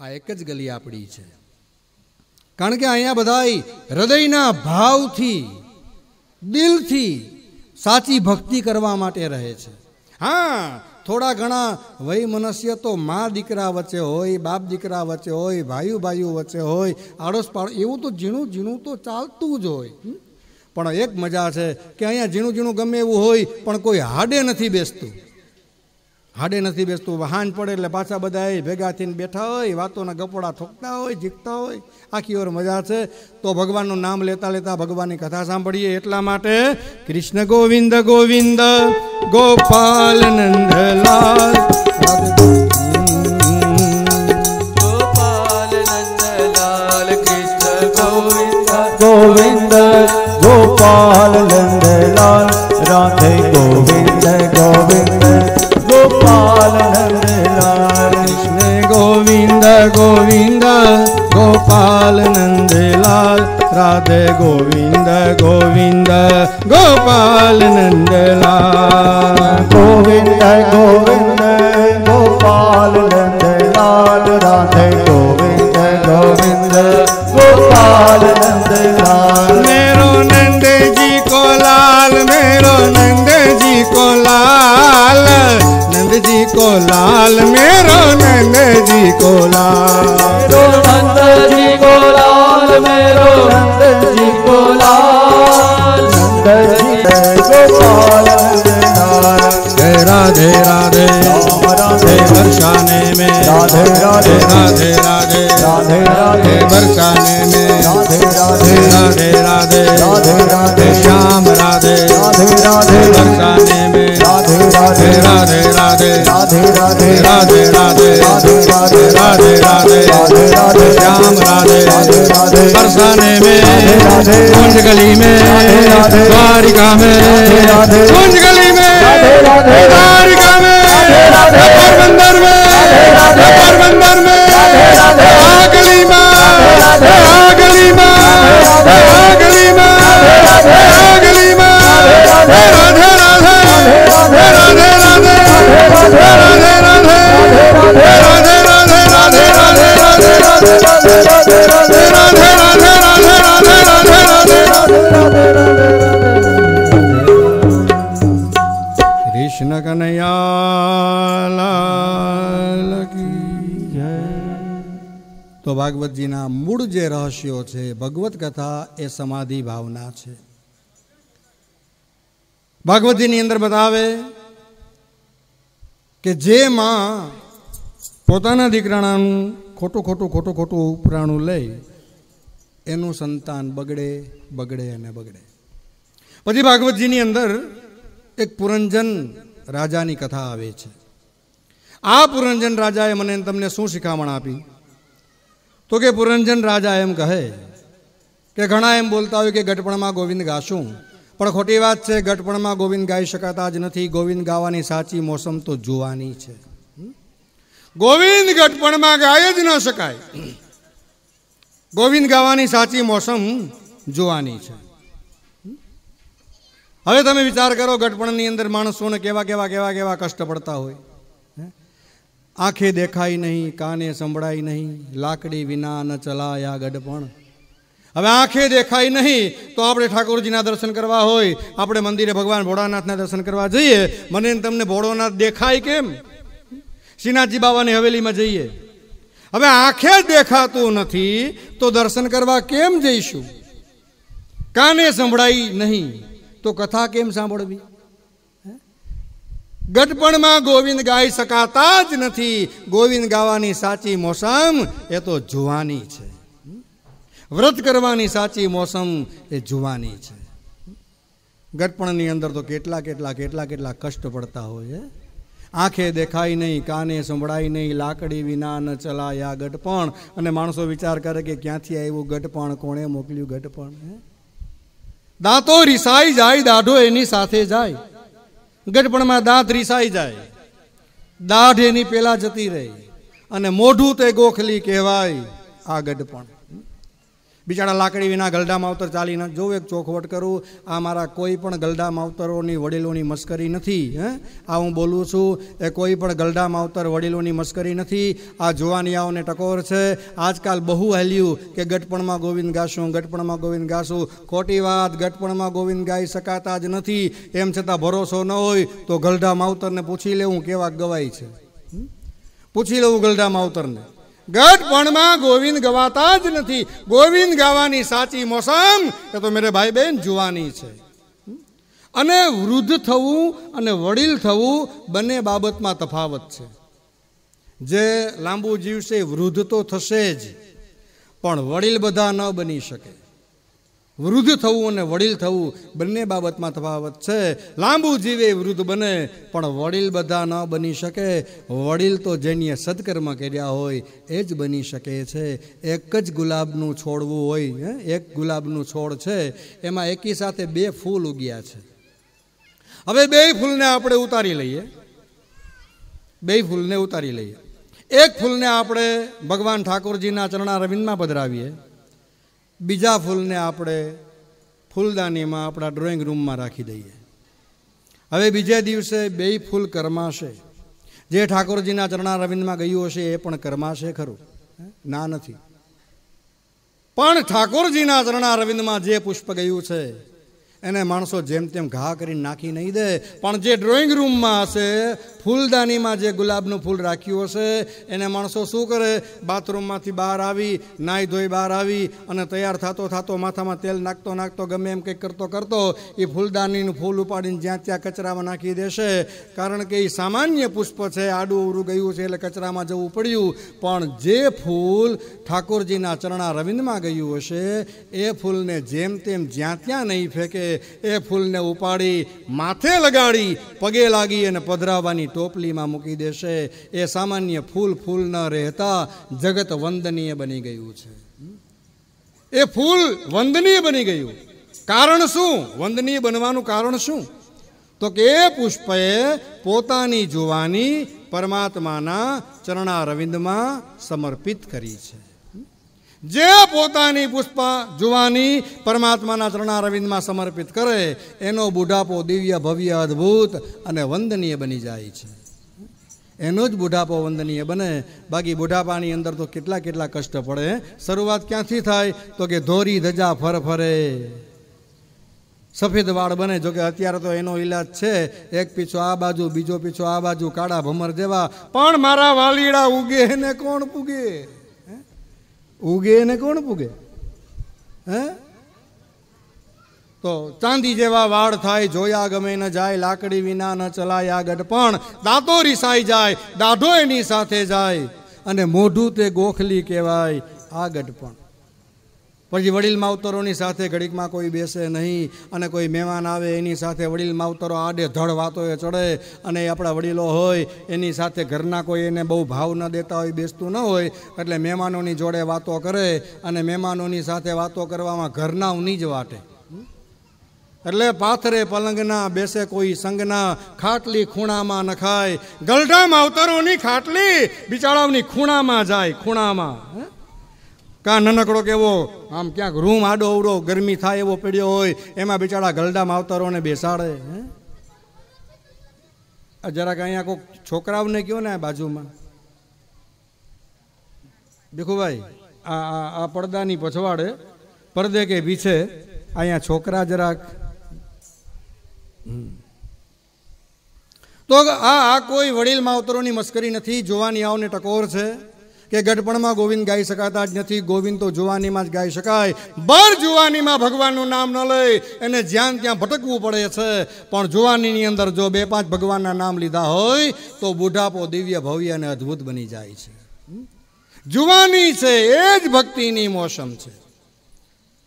આ એક જ ગલી આપણી છે. કારણ કે અહીંયા બધા હૃદયના ભાવથી દિલથી સાચી ભક્તિ કરવા માટે રહે છે. હા, થોડા ઘણા વય મનુષ્ય તો મા દીકરા વચ્ચે હોય, બાપ દીકરા વચ્ચે હોય, ભાઈઓ ભાઈઓ વચ્ચે હોય, આડોશ પાડોશ, એવું તો ઝીણું ઝીણું તો ચાલતું જ હોય. પણ એક મજા છે કે અહીંયા ઝીણું ઝીણું ગમે એવું હોય પણ કોઈ હાડે નથી બેસતું. હાડે નથી બેસતું. હાંજ પડે એટલે પાછા બધા ભેગા થઈને બેઠા હોય, વાતોના ગપોડા ઠોકતા હોય, જીકતા હોય. આખી ઓર મજા છે. તો ભગવાનનું નામ લેતા લેતા ભગવાનની કથા સાંભળીએ. એટલા માટે કૃષ્ણ ગોવિંદ ગોવિંદ ગોપાલ નંદલાલ, ગોપાલ નંદલાલ કૃષ્ણ ગોવિંદ ગોવિંદ ગોપાલ નંદલાલ રાધે ગોવિંદ ગોવિંદ ગોપાલ નંદલાલ કૃષ્ણ ગોવિંદ ગોવિંદ ગોપાલ નંદલાલ રાધે ગોવિંદ ગોવિંદ ગોપાલ નંદલાલ. ગોવિંદ ગોવિંદ ગોપાલ નંદલાલ રાધે ગોવિંદ ગોવિંદ ગોપાલ નંદલાલ. मेरो नंद जी को लाल, मेरो नंद जी को लाल, नंद जी को लाल, मेरो नंद जी को लाल, मेरो नंद जी को लाल, मेरो नंद जी को लाल, नंद जी गोपाल नंदलाल. जय राधे राधे राम राधे बरसाने में, राधे राधे राधे राधे राधे राधे बरसाने में, राधे राधे राधे राधे राधे राधे श्याम राधे राधे राधे बरसाने में, राधे राधे राधे राधे राधे राधे राधे राधे राधे राधे राधे राधे राधे राधे श्याम राधे राधे राधे बरसाने में, राधे कुंज गली में, राधे द्वारिका में, राधे कुंज गली में, राधे राधे द्वारिका में, राधे पोरबंदर में, राधे पोरबंदर में, राधे आ गली में, राधे आ गली में, राधे आ गली में, राधे आ गली में, राधे राधे राधे राधे राधे राधे राधे कृष्ण कन्हैया लाल की जय. તો ભાગવતજીના મૂળ જે રહસ્યો છે, ભગવત કથા એ સમાધિ ભાવના છે. ભાગવતજીની અંદર બતાવે કે જે માં પોતાના દીકરાનું ખોટું ખોટું ખોટું ખોટું ઉપરાણું લઈ એનું સંતાન બગડે બગડે અને બગડે. પછી ભાગવતજીની અંદર એક પુરંજન રાજાની કથા આવે છે. આ પુરંજન રાજાએ મને તમને શું શિખામણ આપી? તો કે પુરંજન રાજા એમ કહે કે ઘણા એમ બોલતા હોય કે ગટપણમાં ગોવિંદ ગાશું, પણ ખોટી વાત છે. ગટપણમાં ગોવિંદ ગાઈ શકાતા જ નથી. ગોવિંદ ગાવાની સાચી મોસમ તો જોવાની છે. ગોવિંદ ગટપણમાં ગાય જ ન શકાય. ગોવિંદ ગાવાની સાચી મોસમ જોવાની છે. હવે તમે વિચાર કરો, ગટપણની અંદર માણસોને કેવા કેવા કેવા કેવા કષ્ટ પડતા હોય. આંખે દેખાય નહીં, કાને સંભળાય નહીં, લાકડી વિના ન ચલાયા ગડપણ. હવે આંખે દેખાય નહીં તો આપણે ઠાકોરજીના દર્શન કરવા હોય, આપણે મંદિરે ભગવાન ભોળાનાથના દર્શન કરવા જઈએ, મને તમને ભોળોનાથ દેખાય કેમ? શ્રીનાથજી બાવાની હવેલીમાં જઈએ, હવે આંખે જ દેખાતું નથી તો દર્શન કરવા કેમ જઈશું? કાને સંભળાય નહીં તો કથા કેમ સાંભળવી? ગટપણમાં ગોવિંદ ગાઈ શકાતા જ નથી. ગોવિંદ ગાવાની સાચી મોસમ એ તો જુવાની છે. વ્રત કરવાની સાચી મોસમ એ જુવાની છે. ગટપણની અંદર તો કેટલા કેટલા કેટલા કેટલા કષ્ટ પડતા હોય. આંખે દેખાય નહીં, કાને સંભળાય નહીં, લાકડી વિના ન ચલાયા ગટપણ. અને માણસો વિચાર કરે કે ક્યાંથી આવ્યું ગટપણ, કોણે મોકલ્યું ગટપણ? દાંતો રીસાઈ જાય, દાઢો એની સાથે જાય. ગટપણમાં દાંત રીસાઈ જાય, દાઢ એની પેલા જતી રહી, અને મોઢું તે ગોખલી કહેવાય આ ગટપણ. બિચારા લાકડી વિના ગલડા માવતર ચાલી ન જોઉં. એક ચોખવટ કરું, આ મારા કોઈ પણ ગલડા માવતરોની વડીલોની મસ્કરી નથી. આ હું બોલું છું એ કોઈ પણ ગલડા માવતર વડીલોની મસ્કરી નથી. આ જુવાનિયાઓને ટકોર છે. આજકાલ બહુ હાલ્યું કે ગટપણમાં ગોવિંદ ગાશું, ગટપણમાં ગોવિંદ ગાશું. ખોટી વાત, ગટપણમાં ગોવિંદ ગાઈ શકાતા જ નથી. એમ છતાં ભરોસો ન હોય તો ગલડા માવતરને પૂછી લેવું કેવા ગવાય છે. પૂછી લેવું ગલડા માવતરને. ગટપણમાં ગોવિંદ ગવાતા જ નથી. ગોવિંદ ગાવાની સાચી મોસમ એ તો મેરે ભાઈ બહેન જુવાની છે. અને વૃદ્ધ થવું અને વડીલ થવું બંને બાબતમાં તફાવત છે. જે લાંબુ જીવશે વૃદ્ધ તો થશે જ, પણ વડીલ બધા ન બની શકે. વૃદ્ધ થવું અને વડીલ થવું બંને બાબતમાં તફાવત છે. લાંબુ જીવે વૃદ્ધ બને, પણ વડીલ બધા ન બની શકે. વડીલ તો જેને સત્કર્મ કર્યા હોય એ જ બની શકે છે. એક જ ગુલાબનું છોડવું હોય, એક ગુલાબનું છોડ છે, એમાં એકી સાથે 2 ફૂલ ઉગ્યા છે. હવે 2 ફૂલને આપણે ઉતારી લઈએ. 2 ફૂલને ઉતારી લઈએ. એક ફૂલને આપણે ભગવાન ઠાકોરજીના ચરણારવિંદમાં પધરાવીએ. બીજા ફૂલને આપણે ફૂલદાનીમાં આપણા ડ્રોઈંગ રૂમમાં રાખી દઈએ. હવે બીજે દિવસે 2 ફૂલ કરમાશે. જે ઠાકોરજીના ચરણારવિંદમાં ગયું હશે એ પણ કરમાશે ખરું, ના નથી. પણ ઠાકોરજીના ચરણારવિંદમાં જે પુષ્પ ગયું છે એને માણસો જેમ તેમ ઘા કરીને નાખી નહીં દે. પણ જે ડ્રોઈંગ રૂમમાં હશે, ફૂલદાનીમાં જે ગુલાબનું ફૂલ રાખ્યું હશે, એને માણસો શું કરે? બાથરૂમમાંથી બહાર આવી, નાહી ધોઈ બહાર આવી અને તૈયાર થતો માથામાં તેલ નાખતો ગમે એમ કંઈક કરતો એ ફૂલદાનીનું ફૂલ ઉપાડીને જ્યાં ત્યાં કચરામાં નાખી દેશે. કારણ કે એ સામાન્ય પુષ્પ છે, આડું અવરું ગયું છે એટલે કચરામાં જવું પડ્યું. પણ જે ફૂલ ઠાકોરજીના ચરણારવિંદમાં ગયું હશે એ ફૂલને જેમ તેમ જ્યાં ત્યાં નહીં ફેંકે. એ ફૂલને ઉપાડી માથે લગાડી પગે લાગી અને પધરાવવાની ટોપલીમાં મૂકી દેશે. એ સામાન્ય ફૂલ ન રહેતા જગત વંદનીય બની ગયું છે. એ ફૂલ વંદનીય બની ગયું. કારણ શું? વંદનીય બનવાનું કારણ શું? તો કે એ પુષ્પએ પોતાની જુવાની પરમાત્માના ચરણારવિંદમાં સમર્પિત કરી છે. જે પોતાની જુવાની પરમાત્માના ચરણારવિંદમાં સમર્પિત કરે એનો બુઢાપો દિવ્ય ભવ્ય અદ્ભુત અને વંદનીય બની જાય છે. એનો જ બુઢાપો વંદનીય બને. બાકી બુઢાપાની અંદર તો કેટલા કષ્ટ પડે. શરૂઆત ક્યાંથી થાય? તો કે ધોરી ધજા ફરે સફેદ વાળ બને. જોકે અત્યારે તો એનો ઈલાજ છે, એક પીછો આ બાજુ બીજો પીછો આ બાજુ, કાળા ભમર જેવા. પણ મારા વાલીડા ઉગે ને કોણ પૂગે? ઉગે ને કોણ પૂગે? તો ચાંદી જેવા વાળ થાય, જોયા ગમે ન જાય, લાકડી વિના ન ચલાય આ ગઢપણ. દાંતો રિસાઈ જાય, દાઢો એની સાથે જાય, અને મોઢું તે ગોખલી કહેવાય આ ગઢપણ. પછી વડીલ માવતરોની સાથે ઘડીકમાં કોઈ બેસે નહીં, અને કોઈ મહેમાન આવે એની સાથે વડીલ માવતરો આડે ધડ વાતોએ ચડે. અને આપણા વડીલો હોય એની સાથે ઘરના કોઈ એને બહુ ભાવ ન દેતા હોય, બેસતું ન હોય, એટલે મહેમાનોની જોડે વાતો કરે. અને મહેમાનોની સાથે વાતો કરવામાં ઘરના ઊની જ વાટે. એટલે પાથરે પલંગના, બેસે કોઈ સંગના, ખાટલી ખૂણામાં નખાય. ગલઢા માવતરોની ખાટલી બિચારાઓની ખૂણામાં જાય, ખૂણામાં. કાં નનકડો કેવો આમ ક્યાંક રૂમ આડો અવડો ગરમી થાય એવો પડ્યો હોય, એમાં બિચારા ગલડા માવતરોને બેસાડે. જરાક અહીંયા કોઈક છોકરાઓને કહો ને બાજુમાં, ભીખુભાઈ આ પડદાની પછવાડે પડદે કે પીછે અહીંયા છોકરા જરાક. તો આ કોઈ વડીલ માવતરોની મસ્કરી નથી. જુવાનિયાઓને ટકોર છે કે ગઢપણમાં ગોવિંદ ગાઈ શકાતા જ નથી. ગોવિંદ તો જુવાનીમાં જ ગાઈ શકાય. બર જુવાનીમાં ભગવાનનું નામ ન લઈ એને જ્યાં ત્યાં ભટકવું પડે છે. પણ જુવાનીની અંદર જો 2-5 ભગવાનના નામ લીધા હોય તો બુઢાપો દિવ્ય ભવ્ય અને અદ્ભુત બની જાય છે. જુવાની છે એ જ ભક્તિની મોસમ છે.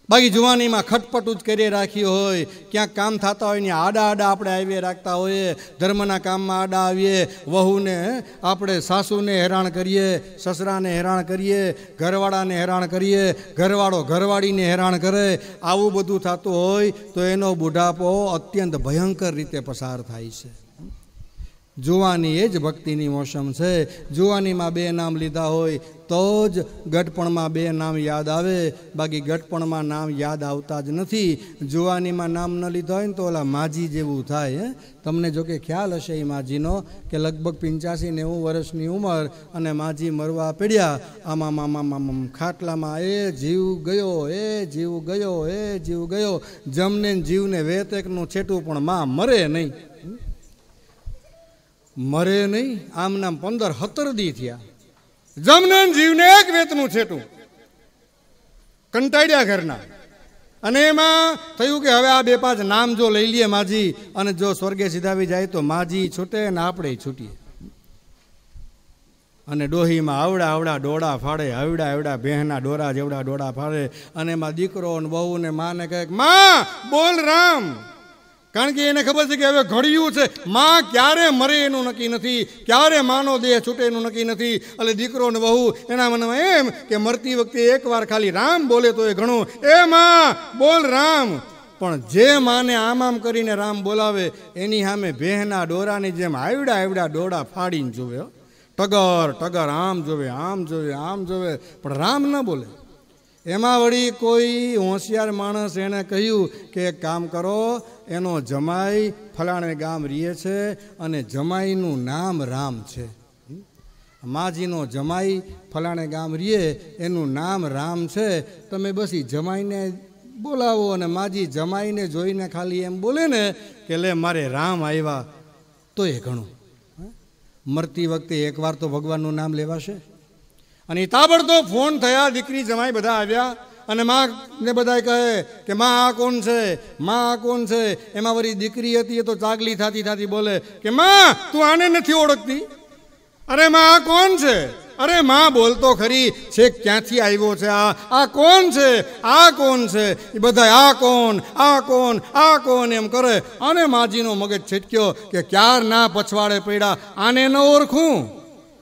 બાકી જુવાનીમાં ખટપટ જ કરી રાખી હોય, ક્યાંક કામ થતા હોય ને આડા આપણે આવીએ રાખતા હોઈએ, ધર્મના કામમાં આડા આવીએ, વહુને આપણે સાસુને હેરાન કરીએ, સસરાને હેરાન કરીએ, ઘરવાળાને હેરાન કરીએ, ઘરવાળો ઘરવાળીને હેરાન કરે. આવું બધું થતું હોય તો એનો બુઢાપો અત્યંત ભયંકર રીતે પસાર થાય છે. જુવાની એ જ ભક્તિની મોસમ છે. જુવાનીમાં 2 નામ લીધા હોય તો જ ગટપણમાં 2 નામ યાદ આવે, બાકી ગટપણમાં નામ યાદ આવતા જ નથી. જુવાનીમાં નામ ન લીધા હોય ને તો ઓલા માજી જેવું થાય. તમને જો કે ખ્યાલ હશે એ માજીનો કે લગભગ 85-90 વર્ષની ઉંમર અને માજી મરવા પડ્યા. આમાં ખાટલામાં એ જીવ ગયો, એ જીવ ગયો, એ જીવ ગયો. જમને જીવને વેતેકનું છેટું પણ માં મરે નહીં, મરે નહીં. આમ નામ 15-17 દી થયા. જમને જીવને એક વેતનું છેટું, કંટાળ્યા ઘરના. અને એમાં થયું કે હવે આ 2-5 નામ જો લઈ લઈએ માજી, અને જો સ્વર્ગે સીધાવી જાય તો માજી છૂટે ને આપણે છૂટીએ. અને ડોહીમાં આવડા ડોળા ફાડે, આવડા ભેહના ડોરા જેવડા ડોળા ફાડે. અને એમાં દીકરો ને બહુ ને માને કહે, માં બોલ રામ. કારણ કે એને ખબર છે કે હવે ઘડ્યું છે. માં ક્યારે મરે એનું નક્કી નથી, ક્યારે માનો દેહ છૂટે એનું નક્કી નથી. એટલે દીકરો ને બહુ એના મનમાં એમ કે મરતી વખતે એકવાર ખાલી રામ બોલે તો એ ઘણું. એ માં બોલ રામ. પણ જે માને આમ કરીને રામ બોલાવે એની સામે ભેહના ડોરાની જેમ આવડા ડોળા ફાડીને જોવે. ટગર આમ જોવે, આમ જોવે, આમ જોવે, પણ રામ ન બોલે. એમાં વળી કોઈ હોશિયાર માણસ એણે કહ્યું કે એક કામ કરો, એનો જમાઈ ફલાણે ગામ રહે છે અને જમાઈનું નામ રામ છે. માજીનો જમાઈ ફલાણે ગામ રહે, એનું નામ રામ છે. તમે બસ એ જમાઈને બોલાવો અને માજી જમાઈને જોઈને ખાલી એમ બોલે ને કે લે મારે રામ આવ્યા તો એ ઘણું. મરતી વખતે એકવાર તો ભગવાનનું નામ લેવાશે. અને તાબડતોબ ફોન થયા, દીકરી જમાઈ બધા આવ્યા. અને માં ને બધા કહે કે માં આ કોણ છે, માં આ કોણ છે. એમાં વળી દીકરી હતી એ તો ચાગલી થાતી બોલે કે માં તું આને નથી ઓળખતી? અરે માં આ કોણ છે? અરે માં બોલતો ખરી, છેક ક્યાંથી આવ્યો છે આ કોણ છે, આ કોણ છે? એ બધા આ કોણ, આ કોણ, આ કોણ એમ કરે. અને માજીનો મગજ છટક્યો કે ક્યાર ના પછવાડે પડ્યા, આને ન ઓળખું?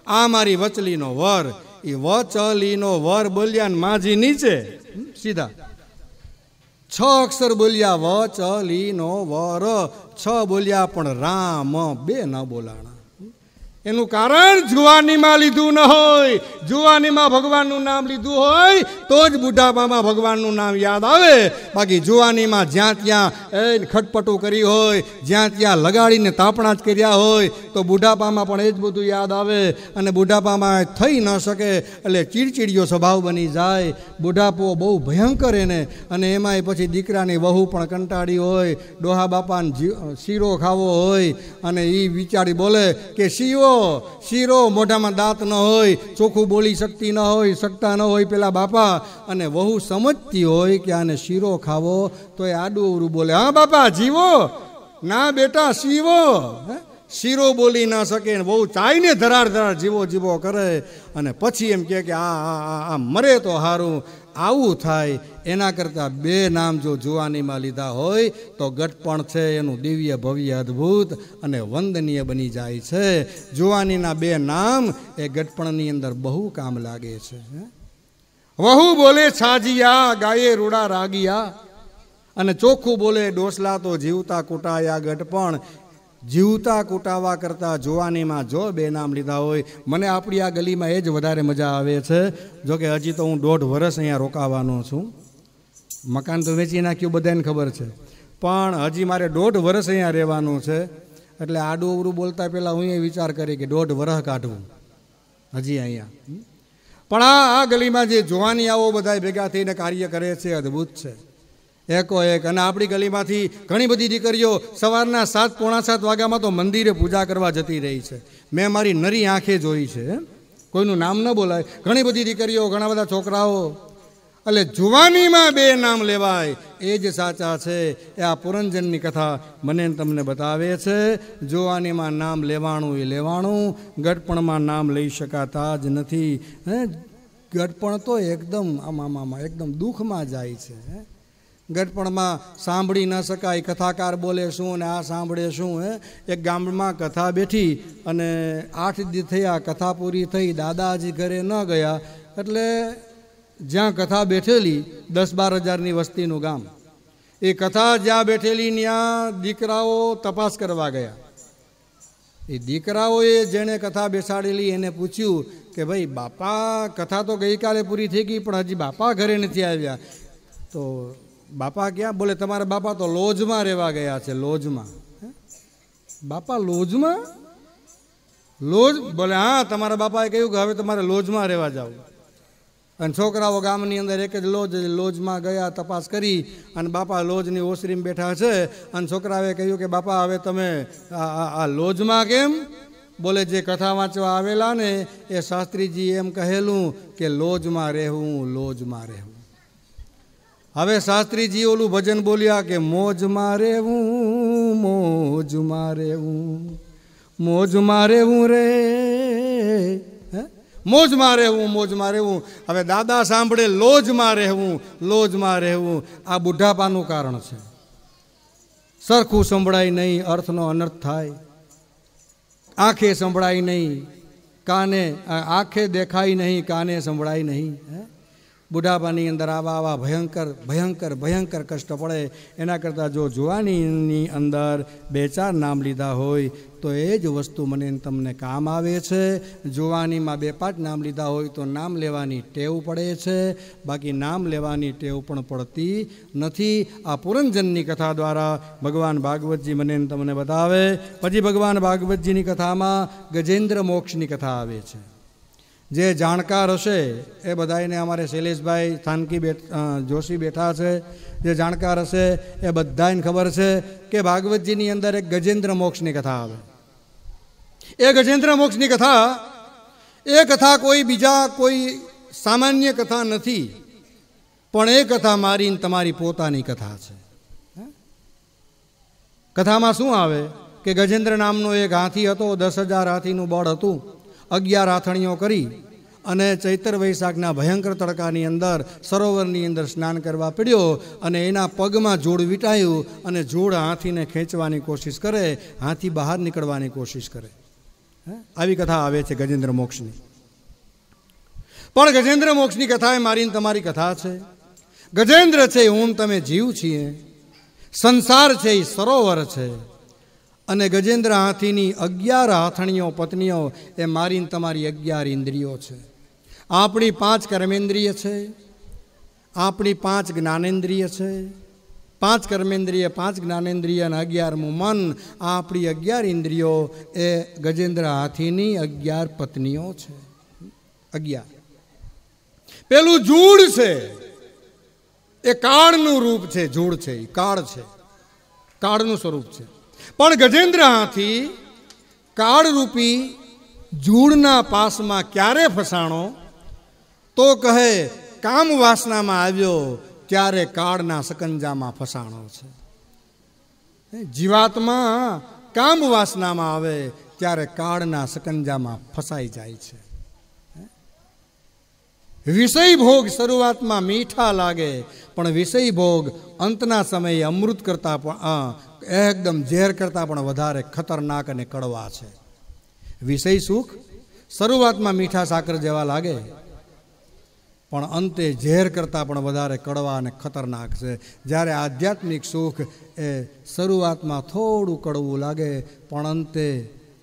આ મારી વચલીનો વર. એ વચલીનો વર બોલ્યા ને માજી નીચે સીધા 6 અક્ષર બોલ્યા, વચલીનો વર. 6 બોલ્યા પણ રામ 2 ન બોલાણા. એનું કારણ જુવાનીમાં લીધું ન હોય. જુવાનીમાં ભગવાનનું નામ લીધું હોય તો જ બુઢાપામાં ભગવાનનું નામ યાદ આવે. બાકી જુવાનીમાં જ્યાં ત્યાં ખટપટું કરી હોય, જ્યાં ત્યાં લગાડીને તાપણા જ કર્યા હોય તો બુઢાપામાં પણ એ જ બધું યાદ આવે. અને બુઢાપામાં થઈ ન શકે એટલે ચીડચીડિયો સ્વભાવ બની જાય. બુઢાપો બહુ ભયંકર એને. અને એમાંય પછી દીકરાની વહુ પણ કંટાળી હોય, ડોહા બાપાને શીરો ખાવો હોય અને એ વિચારી બોલે કે શીરો મોઢામાં દાંત ન હોય, ચોખ્ખું બોલી શકતા ન હોય પેલા બાપા. અને વહુ સમજતી હોય કે આને શીરો ખાવો તો એ આડું અવરું બોલે, હા બાપા જીવો, ના બેટા શીવો. શીરો બોલી ના શકે, બહુ ચાઈને ધરાર જીવો કરે. અને પછી એમ કે આ મરે તો સારું. આવું થાય. એના કરતાં 2 નામ જો જુવાનીમાં લીધા હોય તો ગટપણ છે એનું દિવ્ય ભવ્ય અદ્ભુત અને વંદનીય બની જાય છે. જુવાનીના 2 નામ એ ગટપણની અંદર બહુ કામ લાગે છે. વહુ બોલે છાજિયા, ગાયે રૂડા રાગિયા. અને ચોખ્ખું બોલે ડોસલા તો જીવતા કૂટાયા. ગટપણ જીવતા કૂટાવા કરતાં જુવાનીમાં જો 2 નામ લીધા હોય. મને આપણી આ ગલીમાં એ જ વધારે મજા આવે છે. જોકે હજી તો હું 1.5 વર્ષ અહીંયા રોકાવાનો છું. મકાન તો વેચી નાખ્યું, બધાને ખબર છે. પણ હજી મારે 1.5 વર્ષ અહીંયા રહેવાનું છે. એટલે આડું અવરું બોલતા પહેલાં હું એ વિચાર કરી કે 1.5 વર્ષ કાઢવું હજી અહીંયા. પણ આ ગલીમાં જે જુવાનિયાઓ બધા ભેગા થઈને કાર્ય કરે છે અદ્ભુત છે. એકો એક. અને આપણી ગલીમાંથી ઘણી બધી દીકરીઓ સવારના 7-7:45 વાગ્યામાં તો મંદિરે પૂજા કરવા જતી રહી છે. મેં મારી નરી આંખે જોઈ છે. કોઈનું નામ ન બોલાય. ઘણી બધી દીકરીઓ, ઘણા બધા છોકરાઓ. એટલે જુવાનીમાં 2 નામ લેવાય એ જ સાચા છે. એ આ પુરંજનની કથા મને તમને બતાવે છે. જુવાનીમાં નામ લેવાણું એ લેવાણું, ગટપણમાં નામ લઈ શકાતા જ નથી. ગટપણ તો એકદમ આમાં એકદમ દુઃખમાં જાય છે. ગટપણમાં સાંભળી ન શકાય. કથાકાર બોલે શું ને આ સાંભળે શું. એક ગામમાં કથા બેઠી અને 8 દી થયા, કથા પૂરી થઈ, દાદાજી ઘરે ન ગયા. એટલે જ્યાં કથા બેઠેલી 10-12 હજારની વસ્તીનું ગામ, એ કથા જ્યાં બેઠેલી ત્યાં દીકરાઓ તપાસ કરવા ગયા. એ દીકરાઓએ જેણે કથા બેસાડેલી એને પૂછ્યું કે ભાઈ બાપા કથા તો ગઈકાલે પૂરી થઈ ગઈ પણ હજી બાપા ઘરે નથી આવ્યા. તો બાપા ક્યાં? બોલે તમારા બાપા તો લોજમાં રહેવા ગયા છે. લોજમાં? બાપા લોજમાં? લોજ? બોલે હા, તમારા બાપાએ કહ્યું કે હવે તમારે લોજમાં રહેવા જાવ. અને છોકરાઓ ગામની અંદર એક જ લોજમાં ગયા, તપાસ કરી અને બાપા લોજની ઓસરીમાં બેઠા છે. અને છોકરાએ કહ્યું કે બાપા હવે તમે આ લોજમાં કેમ? બોલે જે કથા વાંચવા આવેલા ને એ શાસ્ત્રીજી એમ કહેલું કે લોજમાં રહેવું, લોજમાં રહેવું. હવે શાસ્ત્રીજી ઓલું ભજન બોલ્યા કે મોજમાં રહેવું, મોજમાં રહેવું, મોજમાં રહેવું રે, મોજમાં રહેવું, મોજમાં રહેવું. હવે દાદા સાંભળે લોજમાં રહેવું, લોજમાં રહેવું. આ બુઢાપાનું કારણ છે. સરખું સંભળાય નહીં, અર્થનો અનર્થ થાય. આંખે સંભળાય નહીં, કાને આંખે દેખાય નહીં, કાને સંભળાય નહીં. બુઢાપાની અંદર આવા ભયંકર ભયંકર ભયંકર કષ્ટ પડે. એના કરતાં જો જુવાનીની અંદર 2-4 નામ લીધા હોય તો એ જ વસ્તુ મને તમને કામ આવે છે. જુવાનીમાં 2-5 નામ લીધા હોય તો નામ લેવાની ટેવ પડે છે, બાકી નામ લેવાની ટેવ પણ પડતી નથી. આ પુરંજનની કથા દ્વારા ભગવાન ભાગવતજી મને તમને બતાવે. પછી ભગવાન ભાગવતજીની કથામાં ગજેન્દ્ર મોક્ષની કથા આવે છે. જે જાણકાર હશે એ બધાને અમારે શૈલેષભાઈ થાનકી જોશી બેઠા છે, જે જાણકાર હશે એ બધાને ખબર છે કે ભાગવતજીની અંદર એક ગજેન્દ્ર મોક્ષની કથા આવે. એ ગજેન્દ્ર મોક્ષની કથા, એ કથા કોઈ બીજા કોઈ સામાન્ય કથા નથી, પણ એ કથા મારી તમારી પોતાની કથા છે. કથામાં શું આવે કે ગજેન્દ્ર નામનો એક હાથી હતો. 10,000 હાથીનું બળ હતું. 11 આથણીઓ કરી અને ચૈત્ર વૈશાખના ભયંકર તડકાની અંદર સરોવરની અંદર સ્નાન કરવા પડ્યો અને એના પગમાં જોડ વીંટાયું અને જોડ હાથીને ખેંચવાની કોશિશ કરે, હાથી બહાર નીકળવાની કોશિશ કરે. આવી કથા આવે છે ગજેન્દ્ર મોક્ષની. પણ ગજેન્દ્ર મોક્ષની કથા એ મારી તમારી કથા છે. ગજેન્દ્ર છે હું તમે જીવ છીએ, સંસાર છે એ સરોવર છે. અને ગજેન્દ્ર હાથીની 11 હાથણીઓ પત્નીઓ એ મારી તમારી 11 ઇન્દ્રિયો છે. આપણી 5 કર્મેન્દ્રિય છે, આપણી 5 જ્ઞાનેન્દ્રિય છે. 5 કર્મેન્દ્રિય, 5 જ્ઞાનેન્દ્રિય અને 11મું મન. આપણી 11 ઇન્દ્રિયો એ ગજેન્દ્ર હાથીની 11 પત્નીઓ છે. 11. પેલું જૂડ છે એ કાળનું રૂપ છે. જૂડ છે એ કાળ છે, કાળનું સ્વરૂપ છે. પણ ગજેન્દ્ર હાથી કાળરૂપી જૂડના પાસમાં ક્યારે ફસાણો? તો કહે કામ વાસનામાં આવ્યો ત્યારે કાળના સકંજામાં ફસાણો છે. જીવાત્મા કામ વાસનામાં આવે ત્યારે કાળના સકંજામાં ફસાઈ જાય છે. વિષય ભોગ શરૂઆતમાં મીઠા લાગે, પણ વિષય ભોગ અંતના સમયે અમૃત કરતા પણ એકદમ ઝેર કરતાં પણ વધારે ખતરનાક અને કડવા છે. વિષય સુખ શરૂઆતમાં મીઠા સાકર જેવા લાગે, પણ અંતે ઝેર કરતાં પણ વધારે કડવા અને ખતરનાક છે. જ્યારે આધ્યાત્મિક સુખ એ શરૂઆતમાં થોડું કડવું લાગે, પણ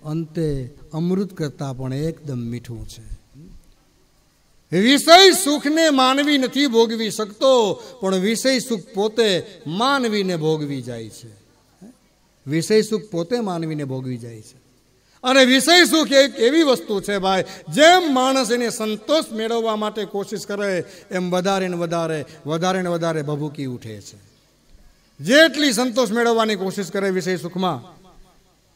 અંતે અમૃત કરતાં પણ એકદમ મીઠું છે. વિષય સુખને માનવી નથી ભોગવી શકતો, પણ વિષય સુખ પોતે માનવીને ભોગવી જાય છે. વિષય સુખ પોતે માનવીને ભોગવી જાય છે. અને વિષય સુખ એક એવી વસ્તુ છે ભાઈ, જેમ માણસ એને સંતોષ મેળવવા માટે કોશિશ કરે એમ વધારે ને વધારે ભભૂકી ઉઠે છે. જેટલી સંતોષ મેળવવાની કોશિશ કરે વિષય સુખમાં,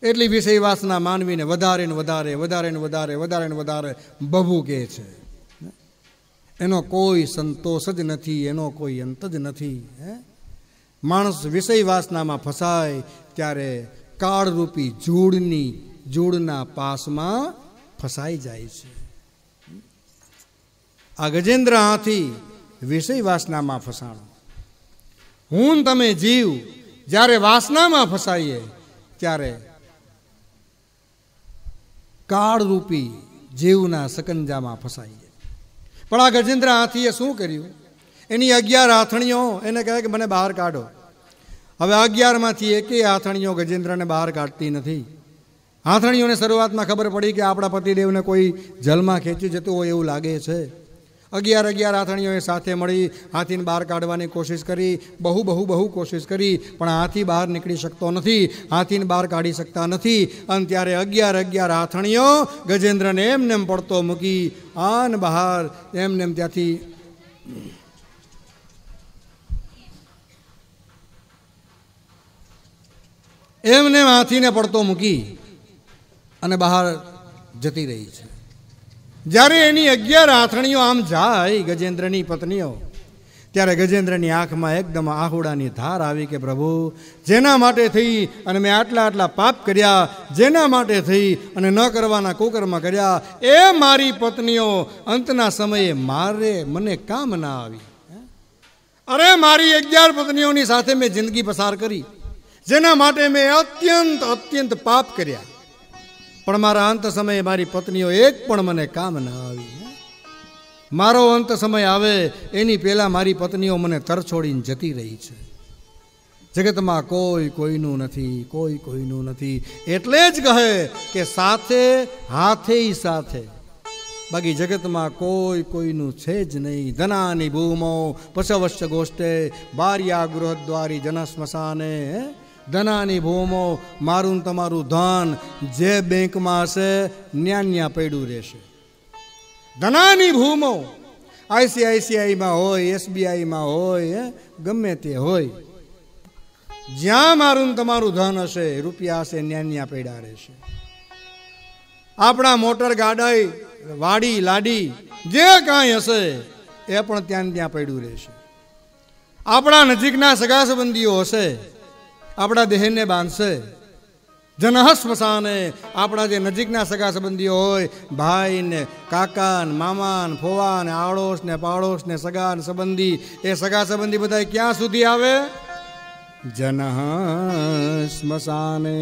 એટલી વિષય વાસના માનવીને વધારે ને વધારે ભભૂકે છે. એનો કોઈ સંતોષ જ નથી, એનો કોઈ અંત જ નથી. માણસ વિષય વાસનામાં ફસાય ત્યારે કાળરૂપી જૂડના પાસમાં ફસાઈ જાય છે. આ ગજેન્દ્ર હાથી વિષય વાસનામાં ફસાણો. હું તમે જીવ જ્યારે વાસનામાં ફસાઈએ ત્યારે કાળરૂપી જીવના સકંજામાં ફસાઈએ. પણ આ ગજેન્દ્ર હાથીએ શું કર્યું? એની 11 હાથણીઓ એને કહે કે મને બહાર કાઢો. હવે 11માંથી એકેય હાથણીઓ ગજેન્દ્રને બહાર કાઢતી નથી. હાથણીઓને શરૂઆતમાં ખબર પડી કે આપણા પતિદેવને કોઈ જલમાં ખેંચી જતું હોય એવું લાગે છે. 11 હાથણીઓએ સાથે મળી હાથીને બહાર કાઢવાની કોશિશ કરી, બહુ કોશિશ કરી, પણ હાથી બહાર નીકળી શકતો નથી, હાથીને બહાર કાઢી શકતા નથી. અને ત્યારે 11 હાથણીઓ ગજેન્દ્રને એમને એમ પડતો મૂકી આન બહાર એમને એમ ત્યાંથી એમને હાથીને પડતો મૂકી અને બહાર જતી રહી છે. જ્યારે એની 11 હાથણીઓ આમ જાય ગજેન્દ્રની પત્નીઓ, ત્યારે ગજેન્દ્રની આંખમાં એકદમ આહુડાની ધાર આવી કે પ્રભુ, જેના માટે થઈ અને મેં આટલા પાપ કર્યા, જેના માટે થઈ અને ન કરવાના કુકર્મ કર્યા, એ મારી પત્નીઓ અંતના સમયે મને કામ ના આવી. અરે મારી 11 પત્નીઓની સાથે મેં જિંદગી પસાર કરી, જેના માટે મેં અત્યંત પાપ કર્યા, પણ મારા અંત સમયે મારી પત્નીઓ એક પણ મને કામ ના આવી. મારો અંત સમય આવે એની પહેલા મારી પત્નીઓ મને તરછોડીને જતી રહી છે. જગતમાં કોઈનું નથી. એટલે જ કહે કે સાથે હાથે સાથે, બાકી જગતમાં કોઈનું છે જ નહીં. ધનાની ભૂમો પશવશ્ય ગોષ્ઠે બાર્યા ગૃહદ્વારી જન સ્મશાને. ધનાની ભૂમો, મારું તમારું ધન જે બેંકમાં હશે ન્યા પડ્યું રહેશે. ધનાની ભૂમો ICICIમાં હોય, SBIમાં હોય, ગમે તે હોય, જ્યાં મારું તમારું ધન હશે, રૂપિયા હશે, ન્યા પડ્યા રહેશે. આપણા મોટર ગાડી, વાડી લાડી જે કાંઈ હશે એ પણ ત્યાં પડ્યું રહેશે. આપણા નજીકના સગા સંબંધીઓ હશે, આપણા દેહને બાંધશે. જનહ સ્મશાને, આપણા જે નજીકના સગા સંબંધીઓ હોય, ભાઈ ને કાકા ને મામા ને ફોવા ને આડોશ ને પાડોશ ને સગા ને સંબંધી, એ સગા સંબંધી બધા ક્યાં સુધી આવે? જનહ સ્મશાને.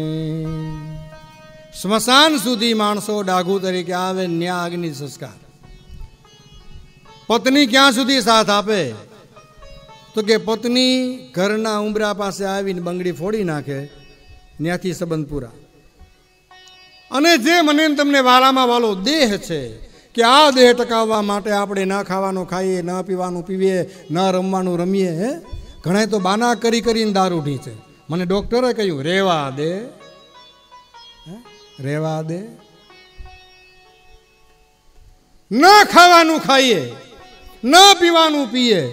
સ્મશાન સુધી માણસો ડાઘુ તરીકે આવે, ન્યા અગ્નિ સંસ્કાર. પત્ની ક્યાં સુધી સાથ આપે? તો કે પત્ની ઘરના ઉંબરા પાસે આવીને બંગડી ફોડી નાખે, ત્યાંથી સંબંધ પૂરા. અને જે મને તમને વાલામાં વાલો દેહ છે, કે આ દેહ ટકાવવા માટે આપણે ન ખાવાનું ખાઈએ, ન પીવાનું પીવીએ, ન રમવાનું રમીએ. ઘણા તો બાના કરીને દારૂ ઢીંચે. મને ડોક્ટરે કહ્યું રેવા દે, ન ખાવાનું ખાઈએ, ન પીવાનું પીએ.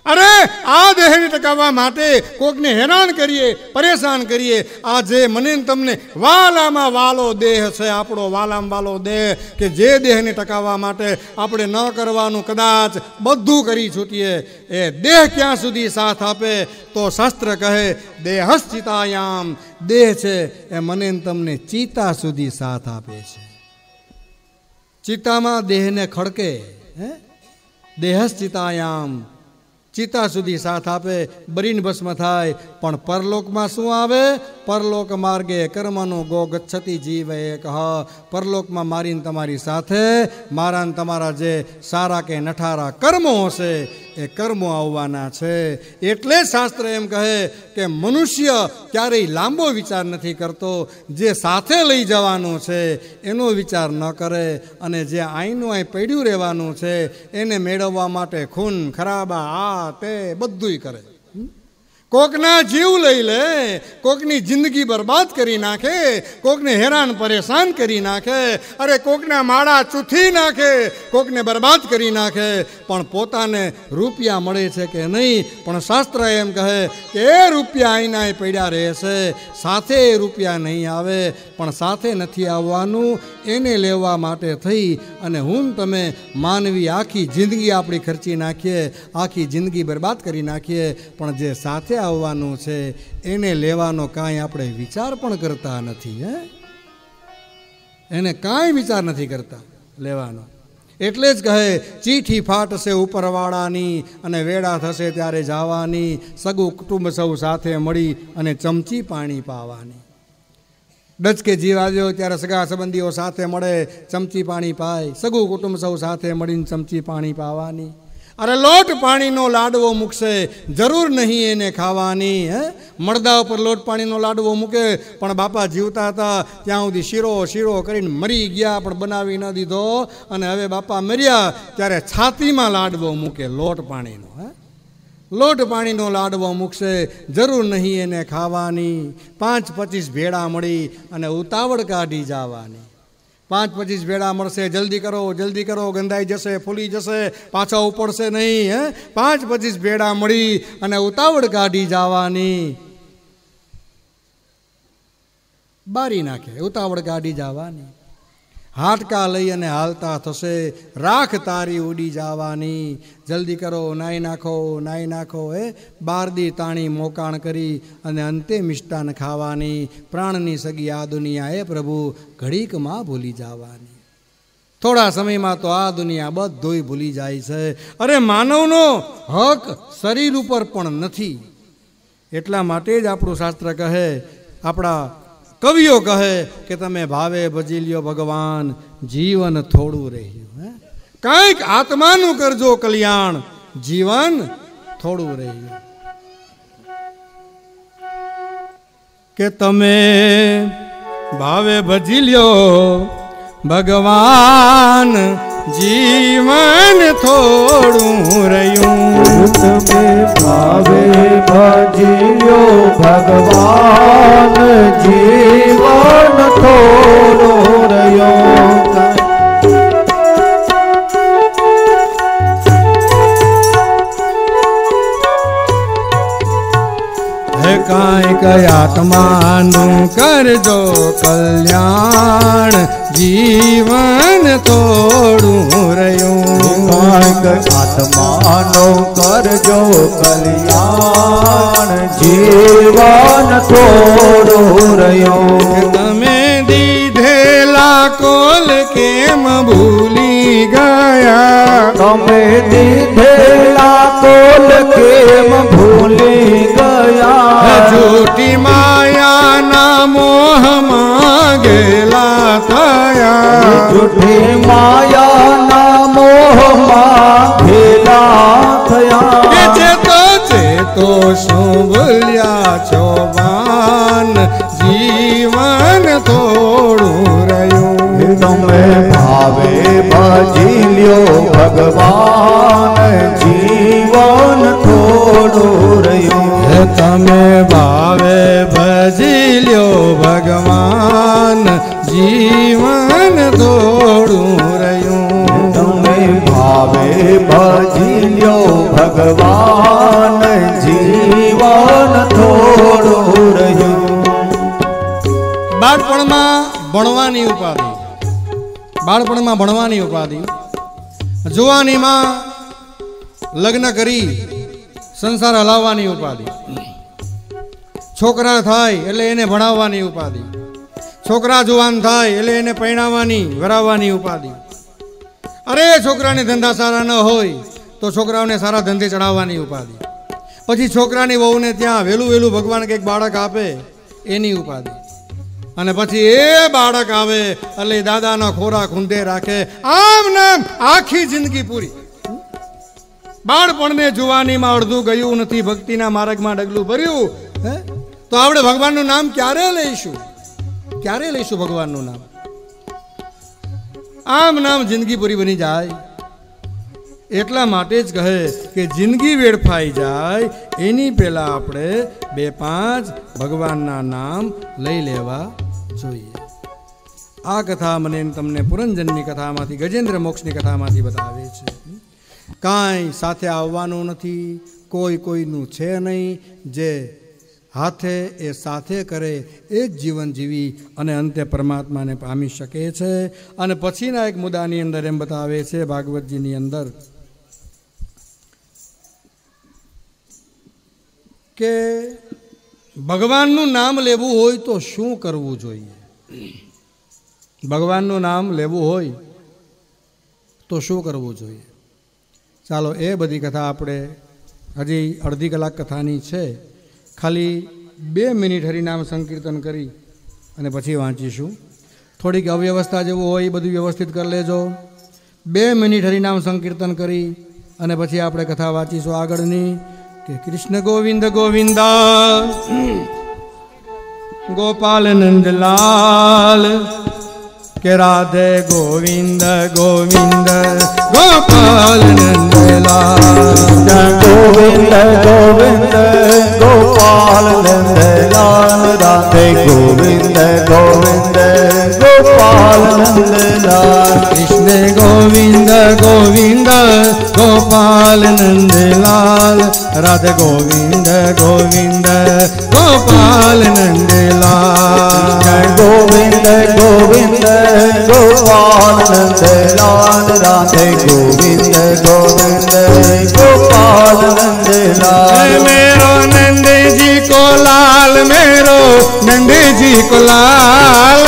અરે આ દેહને ટકાવવા માટે કોકને હેરાન કરીએ, પરેશાન કરીએ. આ જે મને તમને વાલામાં વાલો દેહ છે, આપણો વાલામાં વાલો દેહ, કે જે દેહને ટકાવવા માટે આપણે ન કરવાનું કદાચ બધું કરી છૂટીએ, એ દેહ ક્યાં સુધી સાથ આપે? તો શાસ્ત્ર કહે દેહશ્ચિતાયામ, દેહ છે એ મને તમને ચિતા સુધી સાથ આપે છે. ચિતામાં દેહને ખડકે, દેહશ્ચિતાયામ, ચિતા સુધી સાથ આપે, બરીન ભસ્મ થાય. પણ પરલોકમાં શું આવે? પરલોક માર્ગે કર્મનો ગો ગચ્છતિ જીવ એક. પરલોકમાં મારીને તમારી સાથે મારા ને તમારા જે સારા કે નઠારા કર્મો હશે એ કર્મો આવવાના છે. એટલે શાસ્ત્ર એમ કહે કે મનુષ્ય ક્યારેય લાંબો વિચાર નથી કરતો. જે સાથે લઈ જવાનું છે એનો વિચાર ન કરે, અને જે આઈનું અહીં પડ્યું રહેવાનું છે એને મેળવવા માટે ખૂન ખરાબા આ તે બધુંય કરે. કોકના જીવ લઈ લે, કોકની જિંદગી બરબાદ કરી નાખે, કોકને હેરાન પરેશાન કરી નાખે, અરે કોકના માળા ચૂથી નાખે, કોકને બરબાદ કરી નાખે. પણ પોતાને રૂપિયા મળે છે કે નહીં? પણ શાસ્ત્ર એમ કહે કે એ રૂપિયા અહીંના પડ્યા રહેશે, સાથે એ રૂપિયા નહીં આવે. પણ સાથે નથી આવવાનું, એને લેવા માટે થઈ અને હું તમે માનવી આખી જિંદગી આપણી ખર્ચી નાખીએ, આખી જિંદગી બરબાદ કરી નાખીએ. પણ જે સાથે આવવાનું છે એને લેવાનો કાંઈ આપણે વિચાર પણ કરતા નથી. એને કાંઈ વિચાર નથી કરતા લેવાનો. એટલે જ કહે ચીઠી ફાટશે ઉપરવાળાની અને વેળા થશે ત્યારે જવાની, સગું કુટુંબ સૌ સાથે મળી અને ચમચી પાણી પાવાની. ડચકે જીવ આવ્યો ત્યારે સગા સંબંધીઓ સાથે મળે, ચમચી પાણી પાય, સગું કુટુંબ સૌ સાથે મળીને ચમચી પાણી પાવાની. અરે લોટ પાણીનો લાડવો મૂકશે, જરૂર નહીં એને ખાવાની. મળદા ઉપર લોટ પાણીનો લાડવો મૂકે, પણ બાપા જીવતા હતા ત્યાં સુધી શીરો કરીને મરી ગયા, પણ બનાવી ન દીધો. અને હવે બાપા મર્યા ત્યારે છાતીમાં લાડવો મૂકે, લોટ પાણીનો. લોટ પાણીનો લાડવો મૂકશે, જરૂર નહીં એને ખાવાની. 5-25 ભેળા મળી અને ઉતાવળ કાઢી જવાની. 5-25 ભેળા મળશે, જલ્દી કરો, ગંધાઈ જશે, ફૂલી જશે, પાછા ઉપડશે નહીં. 5-25 ભેળા મળી અને ઉતાવળ કાઢી જવાની. બારી નાખે, ઉતાવળ કાઢી જવાની. હાટકા લઈ અને હાલતા થશે, રાખ તારી ઉડી જવાની. જલ્દી કરો, નાઈ નાખો. બારદી તાણી મોકાણ કરી અને અંતે મિષ્ટાન ખાવાની. પ્રાણની સગી આ દુનિયા પ્રભુ ઘડીકમાં ભૂલી જવાની. થોડા સમયમાં તો આ દુનિયા બધુંય ભૂલી જાય છે. અરે માનવનો હક શરીર ઉપર પણ નથી. એટલા માટે જ આપણું શાસ્ત્ર કહે, આપણા કવિઓ કહે કે તમે ભાવે ભજી લ્યો ભગવાન, જીવન થોડું રહ્યું. કંઈક આત્માનું કરજો કલ્યાણ, જીવન થોડું રહ્યું. કે તમે ભાવે ભજી લ્યો ભગવાન, જીવન થોડું રહ્યું. તમે ભાવે ભજી લ્યો ભગવાન, જીવન થોડું રહ્યું. કાંઈક આત્માનું કરજો કલ્યાણ, જીવન થોડું રહ્યું. કાંઈક આત્માનો કરજો કલ્યાણ, જીવન થોડું રહ્યું. તમે દીધેલા કોલ કેમ ભૂલી ગયા, તમે દીધેલા કોલ કેમ ભૂલી ગયા. જૂઠી માયાના મોહમાં ગેલા થયા, જૂઠી માયાના મોહમાં ઘેલા થયા. ચેતો શું ભૂલ્યા છો બાન, જીવન થોડું રહ્યું. તમે ભાવે ભજી લ્યો ભગવાન, જીવન થોડું રહ્યું. તમે ભાવે ભજી લ્યો ભગવાન, જીવન થોડું રહ્યું. તમે ભાવે ભજી લ્યો ભગવાન, જીવન થોડું રહ્યું. બાળપણમાં ભણવાની ઉપાધિ, જુવાનીમાં લગ્ન કરી સંસાર હલાવવાની ઉપાધિ, છોકરા થાય એટલે એને ભણાવવાની ઉપાધિ, છોકરા જુવાન થાય એટલે એને પરણાવવાની વરાવવાની ઉપાધિ. અરે છોકરાને ધંધા સારા ન હોય તો છોકરાઓને સારા ધંધે ચડાવવાની ઉપાધિ. પછી છોકરાની વહુને ત્યાં વહેલું ભગવાન કંઈક બાળક આપે એની ઉપાધિ. અને પછી એ બાળક આવે એટલે દાદાના ખોરાક ઊંધે રાખે. આમ નામ આખી જિંદગી પૂરી. બાળપણને જુવાનીમાં અડધું ગયું નથી, ભક્તિના માર્ગમાં ડગલું ભર્યું. તો આપણે ભગવાનનું નામ ક્યારે લઈશું ભગવાનનું નામ? આમ નામ જિંદગી પૂરી બની જાય. એટલા માટે જ કહે કે જિંદગી વેડફાઈ જાય એની પહેલા આપણે 2-5 ભગવાનના નામ લઈ લેવા જોઈએ. આ કથા મને તમને પુરંજનની કથામાંથી, ગજેન્દ્ર મોક્ષની કથામાંથી બતાવે છે. કાંઈ સાથે આવવાનું નથી, કોઈનું છે નહીં. જે હાથે એ સાથે કરે એ જ જીવન જીવી અને અંતે પરમાત્માને પામી શકે છે. અને પછીના એક મુદ્દાની અંદર એમ બતાવે છે ભાગવતજીની અંદર કે ભગવાનનું નામ લેવું હોય તો શું કરવું જોઈએ. ભગવાનનું નામ લેવું હોય તો શું કરવું જોઈએ. ચાલો એ બધી કથા આપણે હજી અડધી કલાક કથાની છે, ખાલી 2 મિનિટ હરિનામ સંકીર્તન કરી અને પછી વાંચીશું. થોડીક અવ્યવસ્થા જેવું હોય એ બધું વ્યવસ્થિત કરી લેજો. 2 મિનિટ હરિનામ સંકીર્તન કરી અને પછી આપણે કથા વાંચીશું આગળની કે કૃષ્ણ ગોવિંદ ગોવિંદ ગોપાલ નંદલાલ કે રાધે ગોવિંદ ગોવિંદ ગોપાલ નંદલાલ ગોવિંદ ગોવિંદ ગોપાલ નંદલાલ રાધે ગોવિંદ ગોવિંદ ગોપાલ નંદલાલ કૃષ્ણ ગોવિંદ ગોવિંદ ગોપાલ નંદલાલ રાધે ગોવિંદ ગોવિંદ ગોપાલ નંદલાલ ગોવિંદ ગોવિંદ ગોપાલ નંદલાલ રાધે ગોવિંદ ગોવિંદ ગોપાલ નંદલાલ मेरो नंद जी को लाल मेरो नंद जी को लाल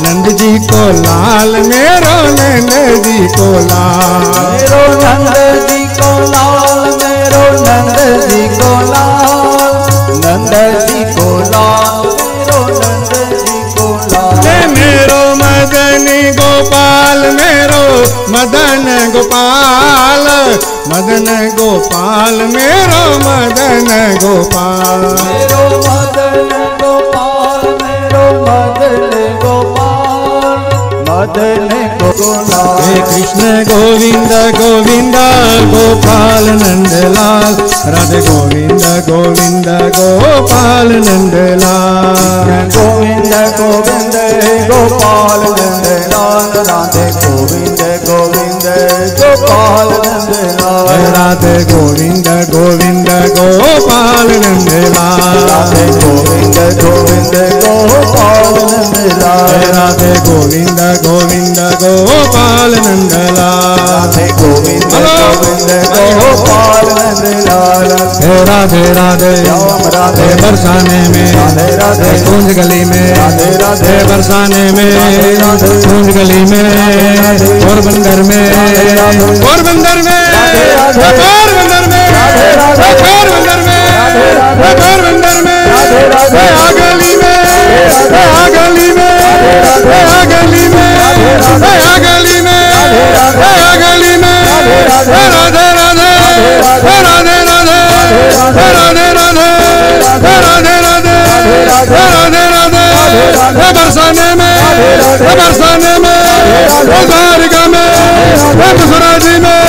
नंद जी को लाल मेरो नंद जी को लाल मेरो नंद जी को लाल मेरो नंद जी को लाल नंद जी को लाल मेरो नंद जी को लाल मेरो मदन गोपाल मेरो मदन गोपाल मदन गोपाल मेरो मदन गोपाल मेरो मदन गोपाल मेरो मदन गोपाल मदन गोपाल हे कृष्ण गोविंद गोविंद गोपाल नंदलाल राधे गोविंद गोविंद गोपाल नंदलाल गोविंद गोविंद गोपाल नंदलाल राधे गोविंद गोविंद गोपाल नंदलाल राधे गोविंद गोविंद गोपाल नंदलाल राधे गोविंद गोविंद गोपाल नंदलाल राधे गोविंद गोविंद गोपाल नंदलाल राधे गोविंद गोविंद गोपाल नंदलाल राधे राधे राम राधे बरसाने में राधे राधे कुंज गली में राधे राधे बरसाने में कुंज गली में पोरबंदर में पोरबंदर में पोरबंदर में पोरबंदर में पोरबंदर में आगली में आगली में आगली में आगली में आगली में राधे राधे राधे राधे राधे राधे राधे राधे राधे राधे बरसाने में द्वारिका में मथुरा जी में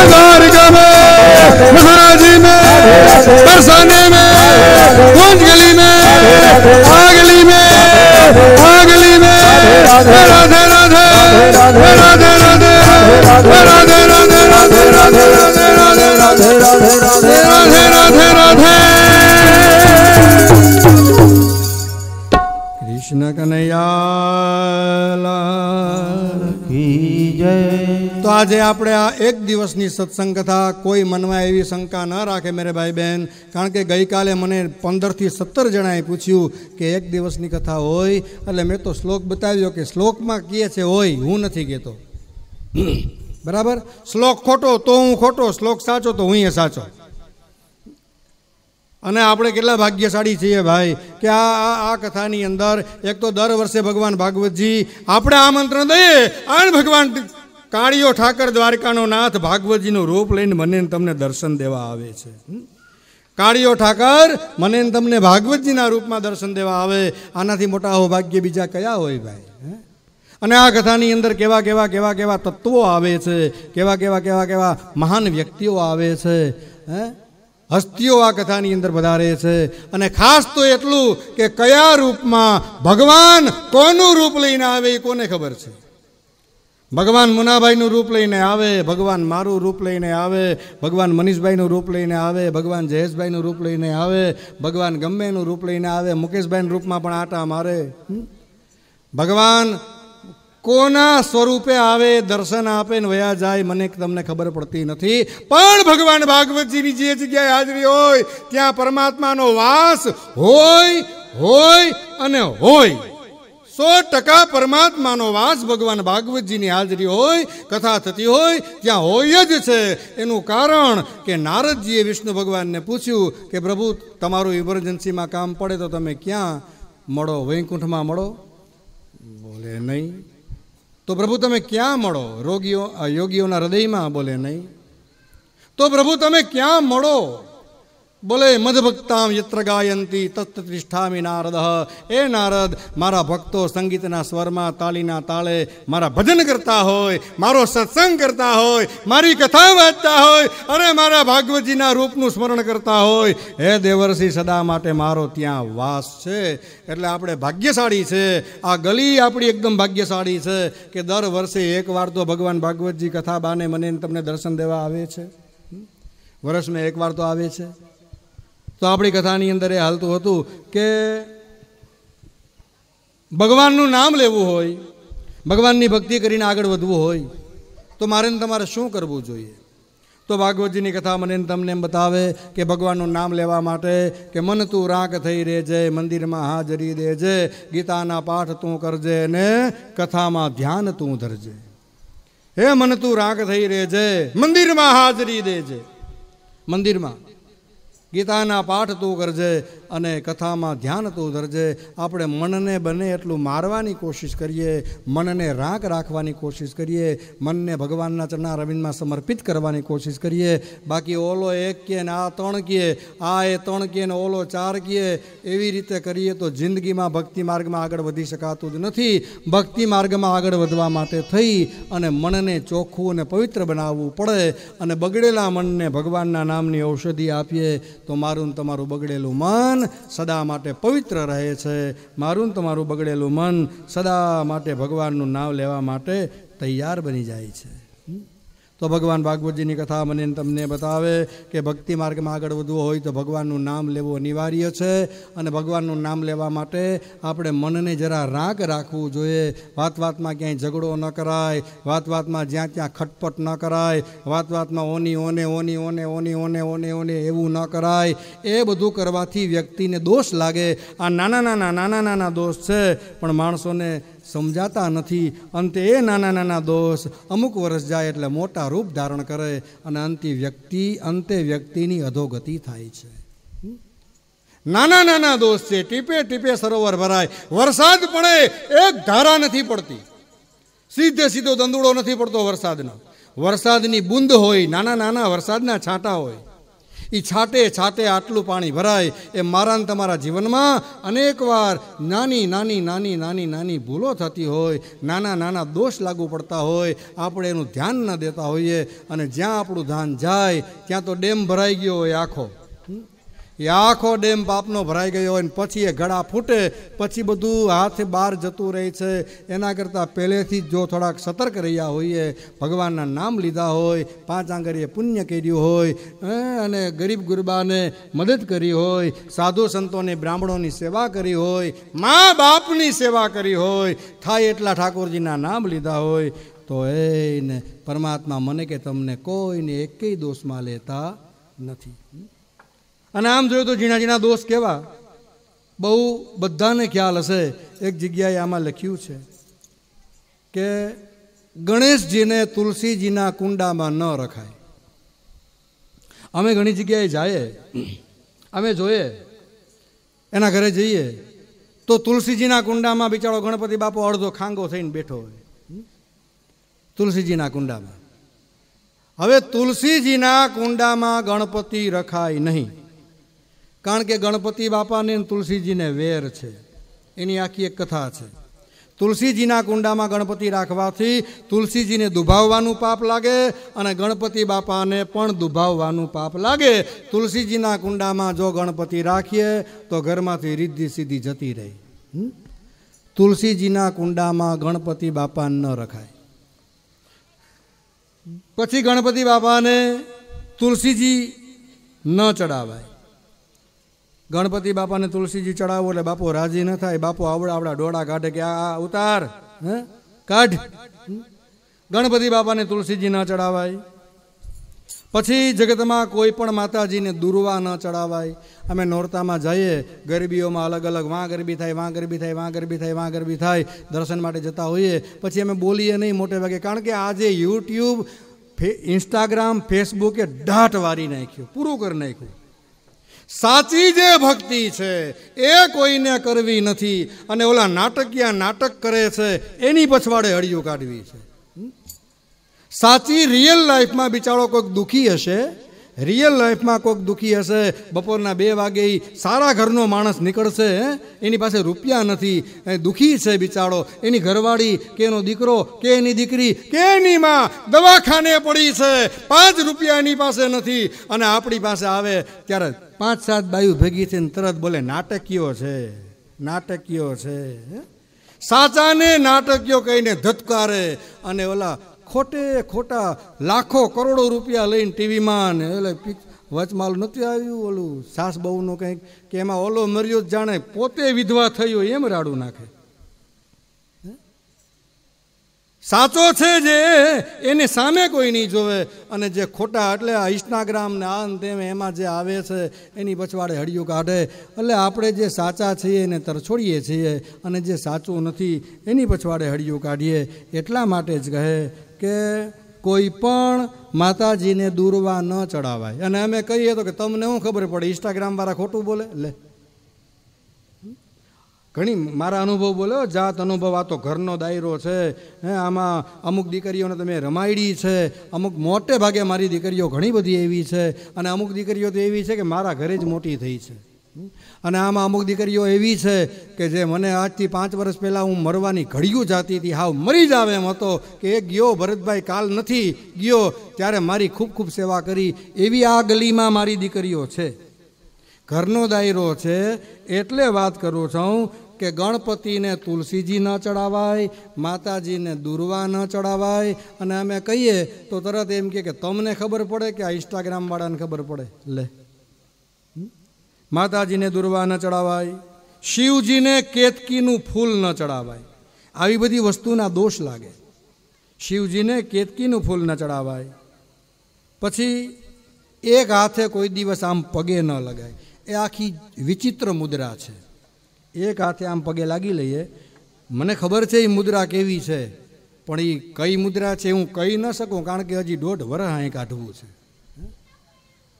द्वारिका में मथुरा जी में बरसाने में कुंज गली में आगली में आगली में राधे राधे राधे राधे राधे राधे राधे राधे राधे राधे राधे राधे राधे राधे कृष्ण कन्हैया की जय તો આજે આપણે આ એક દિવસની સત્સંગ કથા કોઈ મનમાં એવી શંકા ન રાખે મેરે ભાઈ બહેન, કારણ કે ગઈકાલે મને 15 થી 17 જણાએ પૂછ્યું કે એક દિવસની કથા હોય, એટલે મેં તો શ્લોક બતાવ્યો કે શ્લોકમાં કહે છે હોય, હું નથી કહેતો. બરાબર, શ્લોક ખોટો તો હું ખોટો, શ્લોક સાચો તો હું સાચો. અને આપણે કેટલા ભાગ્યશાળી છીએ ભાઈ કે આ કથાની અંદર એક તો દર વર્ષે ભગવાન ભાગવતજી આપણે આમંત્રણ દઈએ અને ભગવાન કાળિયો ઠાકર દ્વારકાનો નાથ ભાગવતજીનું રૂપ લઈને મને તમને દર્શન દેવા આવે છે. કાળિયો ઠાકર મને તમને ભાગવતજીના રૂપમાં દર્શન દેવા આવે, આનાથી મોટા સૌભાગ્ય બીજા કયા હોય ભાઈ. અને આ કથાની અંદર કેવા કેવા કેવા કેવા તત્વો આવે છે, કેવા કેવા કેવા કેવા મહાન વ્યક્તિઓ આવે છે, હસ્તીઓ આ કથાની અંદર વધારે છે. અને ખાસ તો એટલું કે કયા રૂપમાં ભગવાન કોનું રૂપ લઈને આવે એ કોને ખબર છે. ભગવાન મુનાભાઈનું રૂપ લઈને આવે, ભગવાન મારું રૂપ લઈને આવે, ભગવાન મનીષભાઈનું રૂપ લઈને આવે, ભગવાન જયેશભાઈનું રૂપ લઈને આવે, ભગવાન ગમે એનું રૂપ લઈને આવે, મુકેશભાઈના રૂપમાં પણ આટા મારે. ભગવાન કોના સ્વરૂપે આવે, દર્શન આપે ને વયા જાય, મને તમને ખબર પડતી નથી. પણ ભગવાન ભાગવતજીની જે જગ્યાએ હાજરી હોય ત્યાં પરમાત્માનો વાસ હોય હોય અને હોય. 100% પરમાત્માનો વાસ ભગવાન ભાગવતજીની હાજરી હોય, કથા થતી હોય ત્યાં હોય જ છે. એનું કારણ કે નારદજીએ વિષ્ણુ ભગવાનને પૂછ્યું કે પ્રભુ તમારું ઇમરજન્સીમાં કામ પડે તો તમે ક્યાં મળો? વૈકુંઠમાં મળો? બોલે નહીં. તો પ્રભુ તમે ક્યાં મળો? યોગીઓના હૃદયમાં? બોલે નહીં. તો પ્રભુ તમે ક્યાં મળો? બોલે મદભક્તામ યત્ર ગાયંતી તત્ર તિષ્ઠામિ નારદ. એ નારદ, મારા ભક્તો સંગીતના સ્વરમાં તાલીના તાળે મારા ભજન કરતા હોય, મારો સત્સંગ કરતા હોય, મારી કથા વાંચતા હોય અને મારા ભાગવતજીના રૂપનું સ્મરણ કરતા હોય, હે દેવર્ષિ સદા માટે મારો ત્યાં વાસ છે. એટલે આપણે ભાગ્યશાળી છે. આ ગલી આપણી એકદમ ભાગ્યશાળી છે કે દર વર્ષે એકવાર તો ભગવાન ભાગવતજી કથા બાને મને તમને દર્શન દેવા આવે છે. વર્ષમાં એકવાર તો આવે છે. તો આપણી કથાની અંદર એ હાલતું હતું કે ભગવાનનું નામ લેવું હોય, ભગવાનની ભક્તિ કરીને આગળ વધવું હોય તો મારે ને તમારે શું કરવું જોઈએ? તો ભાગવતજીની કથા મને તમને એમ બતાવે કે ભગવાનનું નામ લેવા માટે કે મન તું રાખ થઈ રહેજે, મંદિરમાં હાજરી દેજે, ગીતાના પાઠ તું કરજે ને કથામાં ધ્યાન તું ધરજે. હે મન તું રાખ થઈ રહેજે, મંદિરમાં હાજરી દેજે, મંદિરમાં ગીતાના પાઠ તું કરજે અને કથામાં ધ્યાન તું ધરજે. આપણે મનને બને એટલું મારવાની કોશિશ કરીએ, મનને રાખ રાખવાની કોશિશ કરીએ, મનને ભગવાનના ચરણા રવિંદમાં સમર્પિત કરવાની કોશિશ કરીએ. બાકી ઓલો એક કહે ને આ ત્રણ કહે, આ એ ત્રણ કહે ને ઓલો ચાર કહે, એવી રીતે કરીએ તો જિંદગીમાં ભક્તિ માર્ગમાં આગળ વધી શકાતું જ નથી. ભક્તિ માર્ગમાં આગળ વધવા માટે થઈ અને મનને ચોખ્ખું અને પવિત્ર બનાવવું પડે અને બગડેલા મનને ભગવાનના નામની ઔષધિ આપીએ તો મારું તમારું બગડેલું મન સદા માટે પવિત્ર રહે છે. મારું તમારું બગડેલું મન સદા માટે ભગવાનનું નામ લેવા માટે તૈયાર બની જાય છે. તો ભગવાન ભાગવતજીની કથા મને તમને બતાવે કે ભક્તિ માર્ગમાં આગળ વધવું હોય તો ભગવાનનું નામ લેવું અનિવાર્ય છે. અને ભગવાનનું નામ લેવા માટે આપણે મનને જરા રાગ રાખવું જોઈએ. વાત વાતમાં ક્યાંય ઝઘડો ન કરાય, વાત વાતમાં જ્યાં ત્યાં ખટપટ ન કરાય, વાત વાતમાં ઓની ઓને ઓની ઓને ઓની ઓને ઓને ઓને એવું ન કરાય. એ બધું કરવાથી વ્યક્તિને દોષ લાગે. આ નાના દોષ છે પણ માણસોને સમજાતા નથી. અંતે એ નાના દોષ અમુક વર્ષ જાય એટલે મોટા રૂપ ધારણ કરે અને અંતે વ્યક્તિની અધોગતિ થાય છે. નાના દોષ છે. ટીપે ટીપે સરોવર ભરાય. વરસાદ પડે એક ધારા નથી પડતી, સીધો દંદુડો નથી પડતો વરસાદનો. વરસાદની બુંદ હોય, નાના વરસાદના છાંટા હોય. એ છાટે આટલું પાણી ભરાય. એ મારા ને તમારા જીવનમાં અનેક વાર નાની ભૂલો થતી હોય, નાના દોષ લાગુ પડતા હોય, આપણે એનું ધ્યાન ન દેતા હોઈએ અને જ્યાં આપણું ધ્યાન જાય ત્યાં તો ડેમ ભરાઈ ગયો હોય આખો ડેમ પાપનો ભરાઈ ગયો હોય ને પછી એ ઘડા ફૂટે પછી બધું હાથ બહાર જતું રહે છે. એના કરતાં પહેલેથી જ જો થોડાક સતર્ક રહ્યા હોઈએ, ભગવાનના નામ લીધા હોય, 5 આંગળીએ પુણ્ય કર્યું હોય અને ગરીબ ગુરબાને મદદ કરી હોય, સાધુ સંતોને બ્રાહ્મણોની સેવા કરી હોય, મા બાપની સેવા કરી હોય, થાય એટલા ઠાકોરજીના નામ લીધા હોય તો એને પરમાત્મા મને કે તમને કોઈને એકેય દોષમાં લેતા નથી. અને આમ જોયું તો ઝીણા દોષ કેવા, બહુ બધાને ખ્યાલ હશે. એક જગ્યાએ આમાં લખ્યું છે કે ગણેશજીને તુલસીજીના કુંડામાં ન રખાય. અમે ઘણી જગ્યાએ જઈએ, અમે જોઈએ, એના ઘરે જઈએ તો તુલસીજીના કુંડામાં બિચારો ગણપતિ બાપો અડધો ખાંગો થઈને બેઠો હોય તુલસીજીના કુંડામાં. હવે તુલસીજીના કુંડામાં ગણપતિ રખાય નહીં, કારણ કે ગણપતિ બાપાને તુલસીજીને વેર છે. એની આખી એક કથા છે. તુલસીજીના કુંડામાં ગણપતિ રાખવાથી તુલસીજીને દુભાવવાનું પાપ લાગે અને ગણપતિ બાપાને પણ દુભાવવાનું પાપ લાગે. તુલસીજીના કુંડામાં જો ગણપતિ રાખીએ તો ઘરમાંથી રિદ્ધિ સીધી જતી રહે. તુલસીજીના કુંડામાં ગણપતિ બાપા ન રખાય. પછી ગણપતિ બાપાને તુલસીજી ન ચડાવાય. ગણપતિ બાપાને તુલસીજી ચડાવો એટલે બાપો રાજી ન થાય. બાપો આવડા ડોળા કાઢે કે આ ઉતાર, કાઢ. ગણપતિ બાપાને તુલસીજી ન ચડાવાય. પછી જગતમાં કોઈ પણ માતાજીને દુર્વા ન ચડાવાય. અમે નોરતામાં જઈએ, ગરબીઓમાં અલગ અલગ વાં ગરબી થાય, દર્શન માટે જતા હોઈએ. પછી અમે બોલીએ નહીં મોટે ભાગે, કારણ કે આજે યુટ્યુબ, ઇન્સ્ટાગ્રામ, ફેસબુકે ઢાટ વારી નાખ્યું, પૂરું કરી નાખ્યું. સાચી જે ભક્તિ છે એ કોઈને કરવી નથી અને ઓલા નાટક કરે છે એની પછવાડે હળિયું કાઢવી છે. સાચી રિયલ લાઈફમાં બિચારો કોઈક દુઃખી હશે રિયલ લાઈફમાં કોઈક દુઃખી હશે, બપોરના 2 વાગે સારા ઘરનો માણસ નીકળશે, એની પાસે રૂપિયા નથી, દુઃખી છે બિચારો, એની ઘરવાળી કે એનો દીકરો કે એની દીકરી કે એની માં દવાખાને પડી છે, 5 રૂપિયા એની પાસે નથી, અને આપણી પાસે આવે ત્યારે 5-7 બાયું ભેગી થઈને તરત બોલે નાટકીયો છે, નાટકીયો છે. સાચાને નાટકીયો કહીને ધતકારે, અને ઓલા ખોટા લાખો કરોડો રૂપિયા લઈને ટીવીમાં ને એટલે વચમાલ નથી આવ્યું ઓલું સાસ બહુનું કંઈક કે એમાં ઓલો મર્યો જાણે પોતે વિધવા થયો એમ રાડું નાખે. સાચો છે જે એને સામે કોઈ નહીં જોવે, અને જે ખોટા એટલે આ ઇન્સ્ટાગ્રામ ને આ તેમ એમાં જે આવે છે એની પછવાડે હળિયું કાઢે. એટલે આપણે જે સાચા છીએ એને તરછોડીએ છીએ, અને જે સાચું નથી એની પછવાડે હળિયું કાઢીએ. એટલા માટે જ કહે કે કોઈ પણ માતાજીને દૂરવા ન ચડાવાય. અને અમે કહીએ તો કે તમને શું ખબર પડે, ઇન્સ્ટાગ્રામવાળા ખોટું બોલે. લે ઘણી મારા અનુભવ બોલ્યો, જાત અનુભવ. આ તો ઘરનો દાયરો છે, આમાં અમુક દીકરીઓને તમે રમાયડી છે, અમુક મોટે ભાગે મારી દીકરીઓ ઘણી બધી એવી છે, અને અમુક દીકરીઓ તો એવી છે કે મારા ઘરે જ મોટી થઈ છે, અને આમાં અમુક દીકરીઓ એવી છે કે જે મને આજથી 5 વર્ષ પહેલાં હું મરવાની ઘડીયું જાતી હતી, હાવ મરી જ આવે એમ હતો કે એ ગયો ભરતભાઈ કાલ નથી ગયો ત્યારે મારી ખૂબ ખૂબ સેવા કરી, એવી આ ગલીમાં મારી દીકરીઓ છે. ઘરનો દાયરો છે. એટલે વાત કરું છું કે ગણપતિને તુલસીજી ન ચડાવાય, માતાજીને દુર્વા ન ચડાવાય. અને અમે કહીએ તો તરત એમ કે તમને ખબર પડે કે આ ઇન્સ્ટાગ્રામવાળાને ખબર પડે. લે માતાજીને દુર્વા ન ચડાવાય, શિવજીને કેતકીનું ફૂલ ન ચડાવાય. આવી બધી વસ્તુના દોષ લાગે. શિવજીને કેતકીનું ફૂલ ન ચડાવાય. પછી એક હાથે કોઈ દિવસ આમ પગે ન લગાય. એ આખી વિચિત્ર મુદ્રા છે. એક હાથે આમ પગે લાગી લઈએ. મને ખબર છે એ મુદ્રા કેવી છે, પણ એ કઈ મુદ્રા છે હું કહી ન શકું, કારણ કે હજી 1.5 વર્ષ અહીં કાઢવું છે.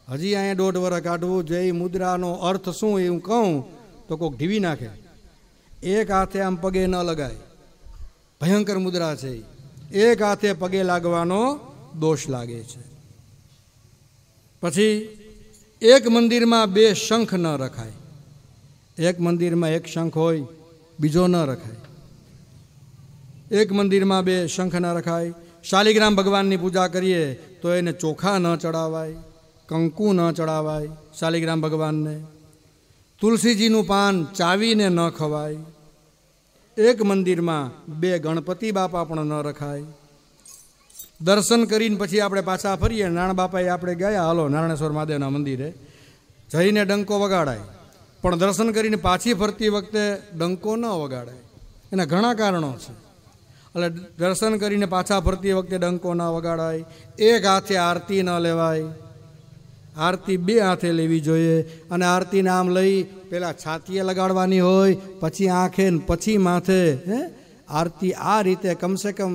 હજી અહીંયા 1.5 વર્ષ કાઢવું છે. એ મુદ્રાનો અર્થ શું એ હું કહું તો કોઈક ઢીવી નાખે. એક હાથે આમ પગે ન લગાય, ભયંકર મુદ્રા છે. એક હાથે પગે લાગવાનો દોષ લાગે છે. પછી એક મંદિરમાં 2 શંખ ન રખાય. એક મંદિરમાં એક શંખ હોય, બીજો ન રખાય. એક મંદિરમાં 2 શંખ ન રખાય. શાલિગ્રામ ભગવાનની પૂજા કરીએ તો એને ચોખા ન ચડાવાય, કંકુ ન ચડાવાય શાલિગ્રામ ભગવાનને. તુલસીજીનું પાન ચાવીને ન ખવાય. એક મંદિરમાં 2 ગણપતિ બાપા પણ ન રખાય. દર્શન કરીને પછી આપણે પાછા ફરીએ. નારાયણ બાપાએ આપણે ગયા, હાલો નારાયણેશ્વર મહાદેવના મંદિરે જઈને ડંકો વગાડાય, પણ દર્શન કરીને પાછી ફરતી વખતે ડંકો ન વગાડાય. એના ઘણા કારણો છે. એટલે દર્શન કરીને પાછા ફરતી વખતે ડંકો ન વગાડાય. એક હાથે આરતી ન લેવાય. આરતી 2 હાથે લેવી જોઈએ. અને આરતીને આમ લઈ પહેલાં છાતીએ લગાડવાની હોય, પછી આંખે, પછી માથે. આરતી આ રીતે કમસે કમ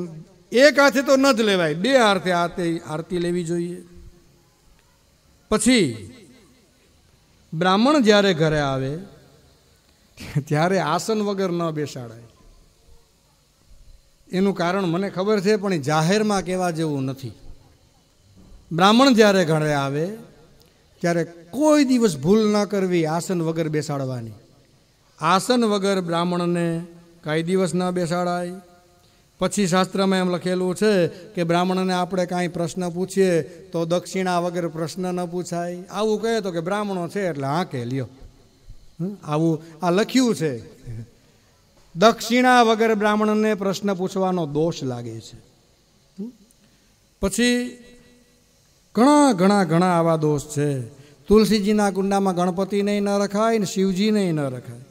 એક હાથે તો ન જ લેવાય, 2 હાથે આરતી લેવી જોઈએ. પછી બ્રાહ્મણ જ્યારે ઘરે આવે ત્યારે આસન વગર ન બેસાડાય. એનું કારણ મને ખબર છે, પણ જાહેરમાં કહેવા જેવું નથી. બ્રાહ્મણ જ્યારે ઘરે આવે ત્યારે કોઈ દિવસ ભૂલ ન કરવી આસન વગર બેસાડવાની. આસન વગર બ્રાહ્મણને કાંઈ દિવસ ન બેસાડાય. પછી શાસ્ત્રમાં એમ લખેલું છે કે બ્રાહ્મણને આપણે કાંઈ પ્રશ્ન પૂછીએ તો દક્ષિણા વગર પ્રશ્ન ન પૂછાય. આવું કહે તો કે બ્રાહ્મણો છે એટલે હાંકે લ્યો. આવું આ લખ્યું છે. દક્ષિણા વગર બ્રાહ્મણને પ્રશ્ન પૂછવાનો દોષ લાગે છે. પછી ઘણા આવા દોષ છે. તુલસીજીના કુંડામાં ગણપતિને ન રખાય ને શિવજીને ન રખાય.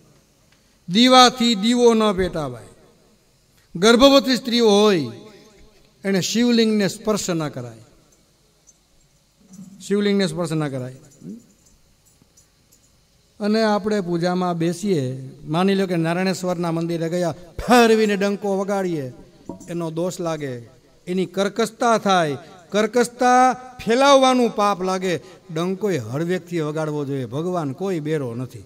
દીવાથી દીવો ન પેટાવાય. ગર્ભવતી સ્ત્રીઓ હોય એને શિવલિંગને સ્પર્શ ન કરાય. શિવલિંગને સ્પર્શ ન કરાય. અને આપણે પૂજામાં બેસીએ, માની લો કે નારાયણેશ્વરના મંદિરે ગયા, ફેરવીને ડંકો વગાડીએ, એનો દોષ લાગે. એની કર્કશતા થાય. કર્કશતા ફેલાવવાનું પાપ લાગે. ડંકોય હળવેકથી વગાડવો જોઈએ. ભગવાન કોઈ બેરો નથી.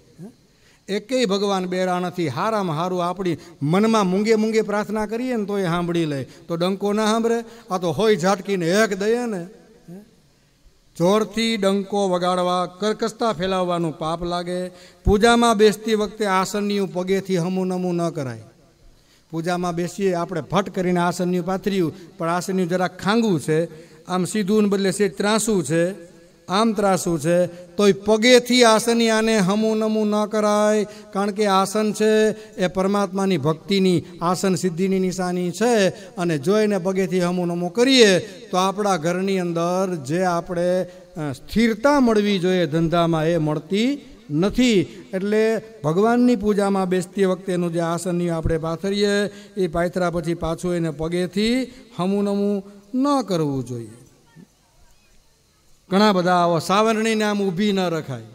એકેય ભગવાન બેરા નથી. હારામાં હારું આપણી મનમાં મૂંગે પ્રાર્થના કરીએ ને તો એ સાંભળી લે. તો ડંકો ના સાંભળે? આ તો હોય ઝાટકીને એક દઈએ ને. જોરથી ડંકો વગાડવા, કરકસતા ફેલાવવાનું પાપ લાગે. પૂજામાં બેસતી વખતે આસનની પગેથી હમું નમું ન કરાય. પૂજામાં બેસીએ આપણે ફટ કરીને આસનની પાથર્યું, પણ આસનની જરાક ખાંગું છે, આમ સીધું બદલે સે ત્રાસું છે, આમ ત્રાસું છે, તો એ પગેથી આસની આને હમું નમું ન કરાય. કારણ કે આસન છે એ પરમાત્માની ભક્તિની, આસન સિદ્ધિની નિશાની છે. અને જો એને પગેથી હમું નમું કરીએ તો આપણા ઘરની અંદર જે આપણે સ્થિરતા મળવી જોઈએ ધંધામાં, એ મળતી નથી. એટલે ભગવાનની પૂજામાં બેસતી વખતેનું જે આસનની આપણે પાથરીએ, એ પાથરા પછી પાછું એને પગેથી હમું નમું ન કરવું જોઈએ. ઘણા બધા આવો સાવરણીને આમ ઊભી ન રખાય.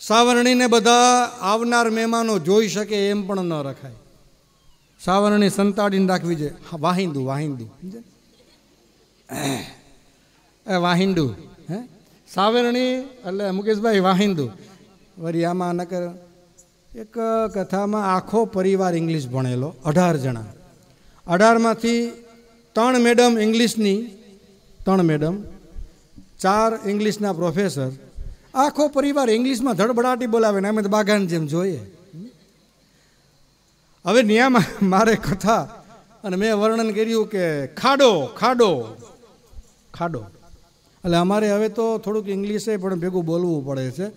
સાવરણીને બધા આવનાર મહેમાનો જોઈ શકે એમ પણ ન રખાય. સાવરણી સંતાડીને રાખવી જોઈએ. વાહિંદુ વાહિંદુ વાહિંદુ હે સાવરણી એટલે મુકેશભાઈ વાહિંદુ. વળી આમાં નકર એક કથામાં આખો પરિવાર ઇંગ્લિશ ભણેલો, 18 જણા. 18માંથી 3 મેડમ ઇંગ્લિશની, 3 મેડમ, 4 ઇંગ્લિશના પ્રોફેસર. આખો પરિવાર ઇંગ્લિશમાં ધડબડાટી બોલાવે ને અમે તો બાગાન જેમ જોઈએ. હવે નિયામાં મારે કથા અને મેં વર્ણન કર્યું કે ખાડો ખાડો ખાડો, એટલે અમારે હવે તો થોડુંક ઇંગ્લિશે પણ ભેગું બોલવું પડે છે.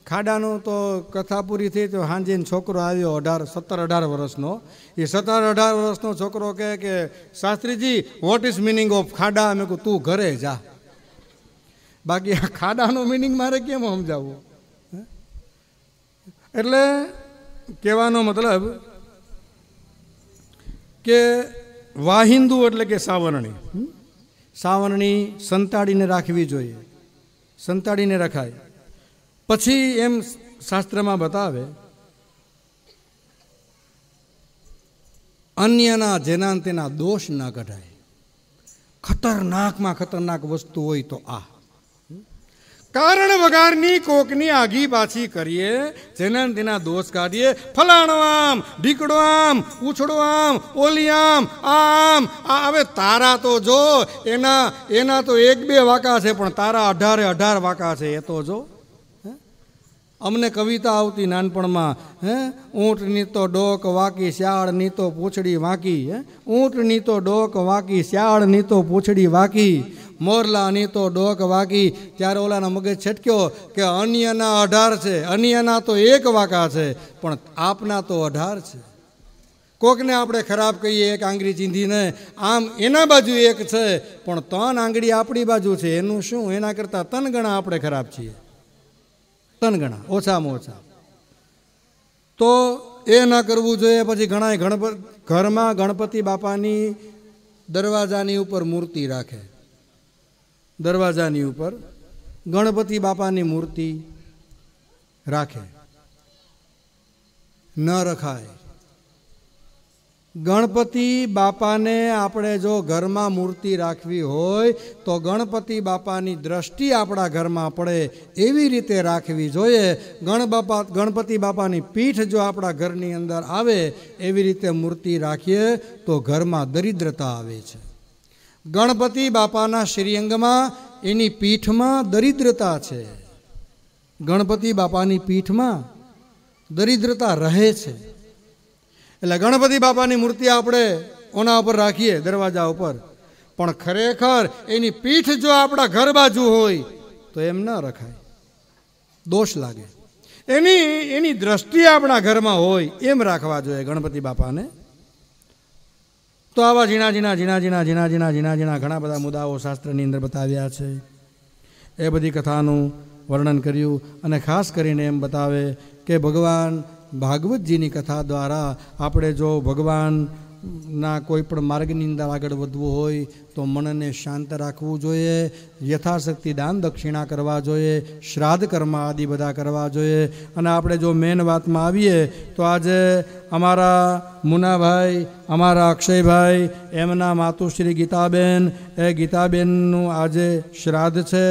ખાડાનું તો કથા પૂરી થઈ તો સાંજે છોકરો આવ્યો 17-18 વર્ષનો. એ 17-18 વર્ષનો છોકરો કહે કે Shastriji what is meaning of ખાડા? મેં કહું તું ઘરે જા, બાકી આ ખાડાનો મિનિંગ મારે કેમ સમજાવવું? એટલે કહેવાનો મતલબ કે વાહિંદુ એટલે કે સાવરણી, સાવરણી સંતાડીને રાખવી જોઈએ, સંતાડીને રખાય. પછી એમ શાસ્ત્રમાં બતાવે, અન્યના જેના તેના દોષ ના કઢાય. ખતરનાકમાં ખતરનાક વસ્તુ હોય તો આ કારણ વગારની કોકની આગી પાછી કરીએ, જેના તેના દોષ કાઢીએ. ફલાણો આમ, ઢીકડો આમ, ઉછળો આમ, ઓલી આમ, આમ. હવે તારા તો જો એના તો 1-2 વાંકા છે, પણ તારા 18 વાંકા છે, એ તો જો. અમને કવિતા આવતી નાનપણમાં, ઊંટની તો ડોક વાકી, શ્યાળની તો પૂંછડી વાંકી. ઊંટની તો ડોક વાકી, શ્યાળની તો પૂંછડી વાકી, મોરલાની તો ડોક વાકી. ત્યારે ઓલાના મગજ છટક્યો કે અન્યના 18 છે, અન્યના તો 1 વાંકા છે, પણ આપના તો 18 છે. કોકને આપણે ખરાબ કહીએ, એક આંગળી ચીંધીને, આમ એના બાજુ 1 છે, પણ 3 આંગળી આપણી બાજુ છે. એનું શું? એના કરતાં 3 ગણા આપણે ખરાબ છીએ, 3 ગણા ઓછામાં ઓછા. તો એ ના કરવું જોઈએ. પછી ઘણા ઘરમાં ગણપતિ બાપાની દરવાજાની ઉપર મૂર્તિ રાખે, દરવાજાની ઉપર ગણપતિ બાપાની મૂર્તિ રાખે, ન રખાય. ગણપતિ બાપાને આપણે જો ઘરમાં મૂર્તિ રાખવી હોય તો ગણપતિ બાપાની દ્રષ્ટિ આપણા ઘરમાં પડે એવી રીતે રાખવી જોઈએ. ગણપતિ બાપાની પીઠ જો આપણા ઘરની અંદર આવે એવી રીતે મૂર્તિ રાખીએ તો ઘરમાં દરિદ્રતા આવે છે. ગણપતિ બાપાના શ્રીઅંગમાં, એની પીઠમાં દરિદ્રતા છે. ગણપતિ બાપાની પીઠમાં દરિદ્રતા રહે છે. એટલે ગણપતિ બાપાની મૂર્તિ આપણે કોના ઉપર રાખીએ? દરવાજા ઉપર. પણ ખરેખર એની પીઠ જો આપણા ઘર બાજુ હોય તો એમ ન રખાય, દોષ લાગે. એની દ્રષ્ટિ આપણા ઘરમાં હોય એમ રાખવા જોઈએ ગણપતિ બાપાને. તો આવા ઝીણા ઘણા બધા મુદ્દાઓ શાસ્ત્રની અંદર બતાવ્યા છે. એ બધી કથાનું વર્ણન કર્યું. અને ખાસ કરીને એમ બતાવે કે ભગવાન ભાગવતજીની કથા દ્વારા આપણે જો ભગવાનના કોઈ પણ માર્ગની અંદર આગળ વધવું હોય તો મનને શાંત રાખવું જોઈએ, યથાશક્તિ દાન દક્ષિણા કરવા જોઈએ, શ્રાદ્ધ કર્મ આદિ બધા કરવા જોઈએ. અને આપણે જો મેન વાતમાં આવીએ તો આજે અમારા મુનાભાઈ, અમારા અક્ષયભાઈ, એમના માતુશ્રી ગીતાબેન, એ ગીતાબેનનું આજે શ્રાદ્ધ છે.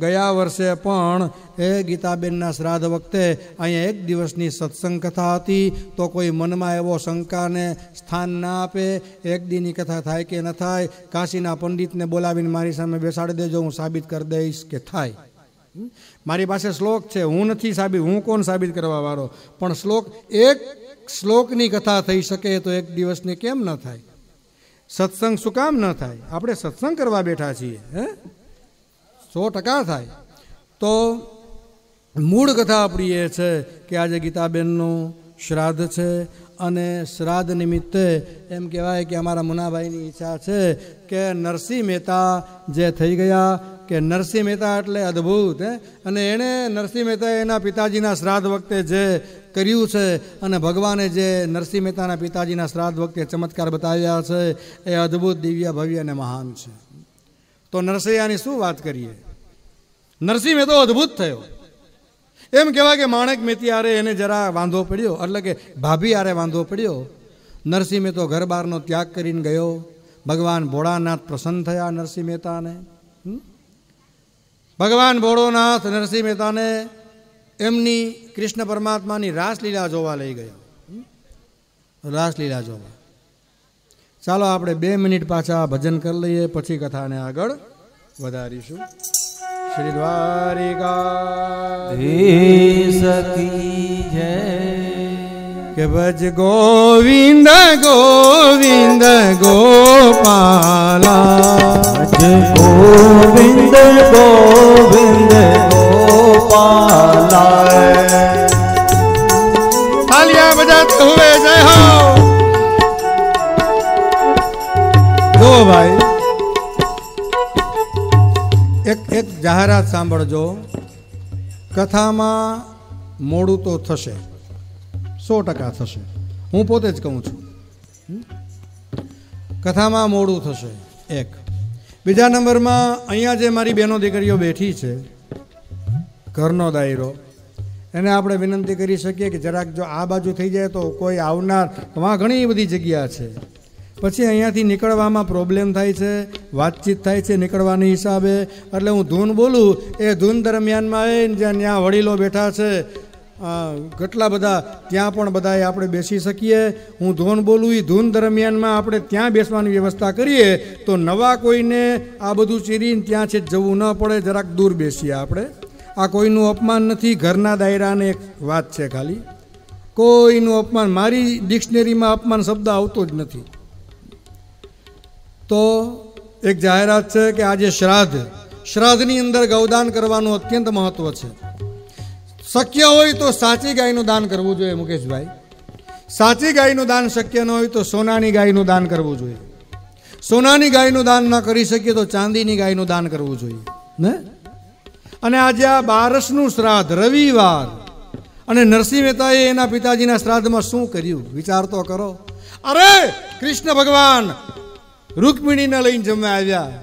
ગયા વર્ષે પણ એ ગીતાબેનના શ્રાદ્ધ વખતે અહીંયા 1 દિવસની સત્સંગ કથા હતી. તો કોઈ મનમાં એવો શંકાને સ્થાન ના આપે, 1 દીની કથા થાય કે ન થાય. કાશીના કોઈના પંડિતને બોલાવીને મારી સામે બેસાડી દેજો, હું સાબિત કરી દઈશ કે થાય. મારી પાસે શ્લોક છે, હું નથી સાબિત, હું કોણ સાબિત કરવા વાળો, પણ શ્લોક, એક શ્લોકની કથા થઈ શકે તો એક દિવસની કેમ ન થાય? સત્સંગ શું કામ ન થાય? આપણે સત્સંગ કરવા બેઠા છીએ, 100% થાય. તો મૂળ કથા આપણી એ છે કે આજે ગીતાબેનનું શ્રાદ્ધ છે અને શ્રાદ્ધ નિમિત્તે એમ કહેવાય કે અમારા મુનાભાઈની ઈચ્છા છે કે નરસિંહ મહેતા જે થઈ ગયા, કે નરસિંહ મહેતા એટલે અદ્ભુત, અને એણે નરસિંહ મહેતાએ એના પિતાજીના શ્રાદ્ધ વખતે જે કર્યું છે અને ભગવાને જે નરસિંહ મહેતાના પિતાજીના શ્રાદ્ધ વખતે ચમત્કાર બતાવ્યા છે એ અદ્ભુત, દિવ્ય, ભવ્ય અને મહાન છે. તો નરસૈયાની શું વાત કરીએ? નરસિંહ મહેતો અદ્ભુત થયો. એમ કહેવાય કે માણેક મહેતી આરે એને જરા વાંધો પડ્યો, એટલે કે ભાભી આરે વાંધો પડ્યો. નરસિંહ મહેતો ઘર બહારનો ત્યાગ કરીને ગયો. ભગવાન ભોળાનાથ પ્રસન્ન થયા નરસિંહ મહેતાને. ભગવાન ભોળોનાથ નરસિંહ મહેતાને એમની કૃષ્ણ પરમાત્માની રાસલીલા જોવા લઈ ગયા. રાસલીલા જોવા. ચાલો આપણે 2 મિનિટ પાછા ભજન કરી લઈએ, પછી કથાને આગળ વધારીશું. શ્રી દ્વારિકા સખી જય. કે ભજ ગોવિંદ ગોવિંદ ગોપાલા, ભજ ગોવિંદ ગોવિંદ ગોપાલા. તાલિયા બજાતે હુએ જય હો. જો ભાઈ, એક જાહેરાત સાંભળજો. કથામાં મોડું તો થશે, 100% થશે. હું પોતે જ કહું છું, કથામાં મોડું થશે. એક. બીજા નંબરમાં અહીંયા જે મારી બહેનો દીકરીઓ બેઠી છે, ઘરનો દાયરો, એને આપણે વિનંતી કરી શકીએ કે જરાક જો આ બાજુ થઈ જાય તો કોઈ આવનાર, વાં ઘણી બધી જગ્યા છે, પછી અહીંયાથી નીકળવામાં પ્રોબ્લેમ થાય છે, વાતચીત થાય છે નીકળવાની હિસાબે. એટલે હું ધૂન બોલું એ ધૂન દરમિયાનમાં આવીને જ્યાં વડીલો બેઠા છે, કેટલા બધા, ત્યાં પણ બધાએ આપણે બેસી શકીએ. હું ધૂન બોલું એ ધૂન દરમિયાનમાં આપણે ત્યાં બેસવાની વ્યવસ્થા કરીએ તો નવા કોઈને આ બધું ચીરીને ત્યાં છે જવું ન પડે, જરાક દૂર બેસીએ આપણે. આ કોઈનું અપમાન નથી, ઘરના દાયરાને એક વાત છે ખાલી. કોઈનું અપમાન, મારી ડિક્શનરીમાં અપમાન શબ્દ આવતો જ નથી. તો એક જાહેરાત છે કે આજે શ્રાદ્ધની અંદર ગૌદાન કરવાનું અત્યંત મહત્વ છે. શક્ય હોય તો સાચી ગાયનું દાન કરવું જોઈએ મુકેશભાઈ. સાચી ગાયનું દાન શક્ય ન હોય તો સોનાની ગાયનું દાન કરવું જોઈએ. સોનાની ગાયનું દાન ન કરી શકીએ તો ચાંદીની ગાયનું દાન કરવું જોઈએ ને. અને આજે આ 12નું શ્રાદ્ધ, રવિવાર, અને નરસિંહ મહેતાએ એના પિતાજીના શ્રાદ્ધમાં શું કર્યું વિચાર તો કરો. અરે કૃષ્ણ ભગવાન રૂકમિણીને લઈને જમવા આવ્યા,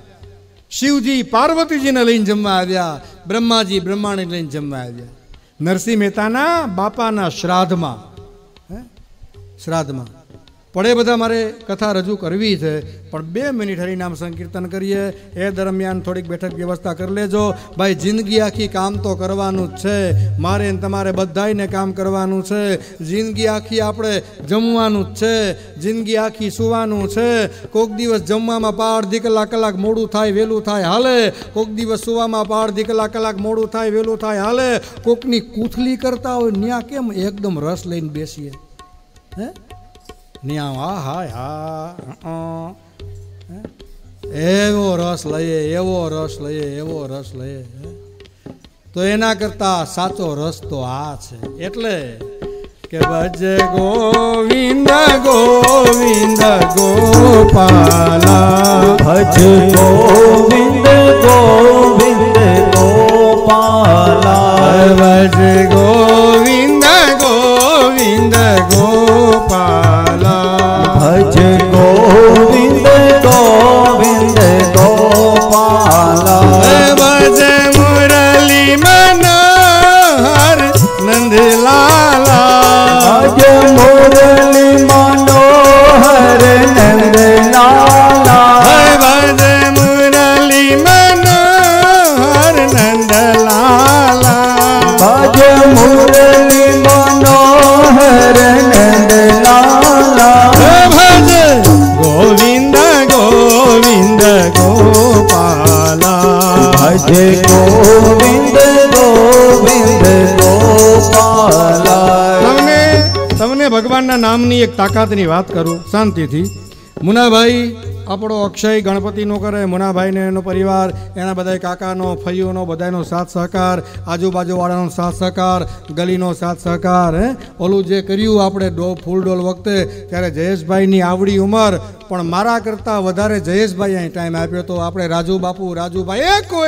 શિવજી પાર્વતીજીને લઈને જમવા આવ્યા, બ્રહ્માજી બ્રહ્માને લઈને જમવા આવ્યા. નરસિંહ મહેતાના બાપાના શ્રાદ્ધમાં પડે બધા મારે કથા રજૂ કરવી છે, પણ 2 મિનિટ હરિનામ સંકીર્તન કરીએ. એ દરમિયાન થોડીક બેઠક વ્યવસ્થા કરી લેજો ભાઈ. જિંદગી આખી કામ તો કરવાનું જ છે, મારે તમારે બધાને કામ કરવાનું છે. જિંદગી આખી આપણે જમવાનું જ છે, જિંદગી આખી સુવાનું છે. કોઈક દિવસ જમવામાં અડધી કલાક મોડું થાય વહેલું થાય હાલે, કોઈક દિવસ સુવામાં અડધી કલાક મોડું થાય વહેલું થાય હાલે. કોકની કૂથલી કરતા હોય ત્યાં કેમ એકદમ રસ લઈને બેસીએ, હે ન્યા હા એવો રસ લઈએ. તો એના કરતા સાચો રસ તો આ છે. એટલે કે ભજ ગોવિંદ ગોવિંદ ગોપાલા, ભજ ગોવિંદ ગોવિંદ ગોપાલા, ભજ ગોવિંદ ગોવિંદ ગોપાલા, ભજ ગોવિંદ ગોવિંદ ગોપાલા, ભજ મુરલી મનોહર નંદલાલા, ભજ મુરલી મનોહર નંદલાલા, ભજ મુરલી મનોહર નંદલાલા, ભજ ગોવિંદ ગોવિંદ ગોપાલા. તમને ભગવાનના નામની એક તાકાતની વાત કરું શાંતિથી. મુનાભાઈ આપણો અક્ષય ગણપતિનો કરે, મુનાભાઈને એનો પરિવાર, એના બધા કાકાનો, ફઈઓનો, બધાનો સાથ સહકાર, આજુબાજુવાળાનો સાથ સહકાર, ગલીનો સાથ સહકાર. ઓલું જે કર્યું આપણે ફૂલડોલ વખતે, ત્યારે જયેશભાઈની આવડી ઉંમર, પણ મારા કરતાં વધારે જયેશભાઈ અહીં ટાઈમ આપ્યો તો. આપણે રાજુભાઈ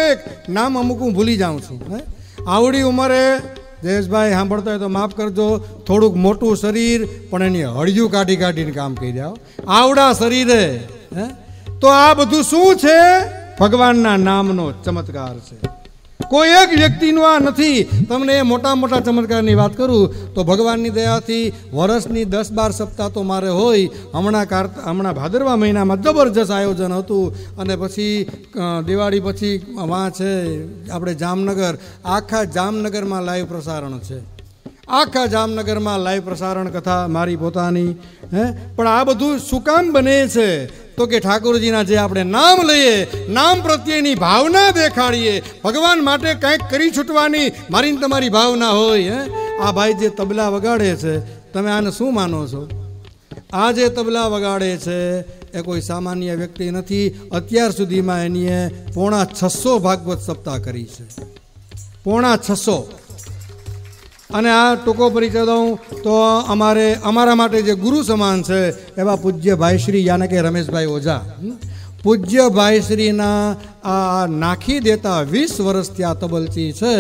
એક નામ અમુક હું ભૂલી જાઉં છું. આવડી ઉંમરે જયેશભાઈ સાંભળતા હોય તો માફ કરજો, થોડુંક મોટું શરીર પણ એની હળિયું કાઢીને કામ કરી જાઓ, આવડા શરીરે. તો આ બધું શું છે? ભગવાનના નામનો ચમત્કાર છે. કોઈ એક વ્યક્તિનું આ નથી. તમને એ મોટા ચમત્કારની વાત કરું તો ભગવાનની દયાથી વર્ષની 10-12 સપ્તાહ તો મારે હોય. હમણાં ભાદરવા મહિનામાં જબરજસ્ત આયોજન હતું, અને પછી દિવાળી પછી વાં છે આપણે જામનગર, આખા જામનગરમાં લાઈવ પ્રસારણ છે. આખા જામનગરમાં લાઈવ પ્રસારણ કથા મારી પોતાની. પણ આ બધું શું કામ બને છે? તો કે ઠાકોરજીના જે આપણે નામ લઈએ, નામ પ્રત્યેની ભાવના દેખાડીએ, ભગવાન માટે કંઈક કરી છૂટવાની મારી તમારી ભાવના હોય. આ ભાઈ જે તબલા વગાડે છે, તમે આને શું માનો છો? આ જે તબલા વગાડે છે એ કોઈ સામાન્ય વ્યક્તિ નથી. અત્યાર સુધીમાં એની 650 ભાગવત સપ્તાહ કરી છે. 650. અને આ ટૂંકો પરિચય દઉં તો અમારા માટે જે ગુરુ સમાન છે એવા પૂજ્ય ભાઈશ્રી યાને કે રમેશભાઈ ઓઝા, પૂજ્ય ભાઈશ્રીના આ નાખી દેતા 20 વર્ષથી આ તબલચી છે,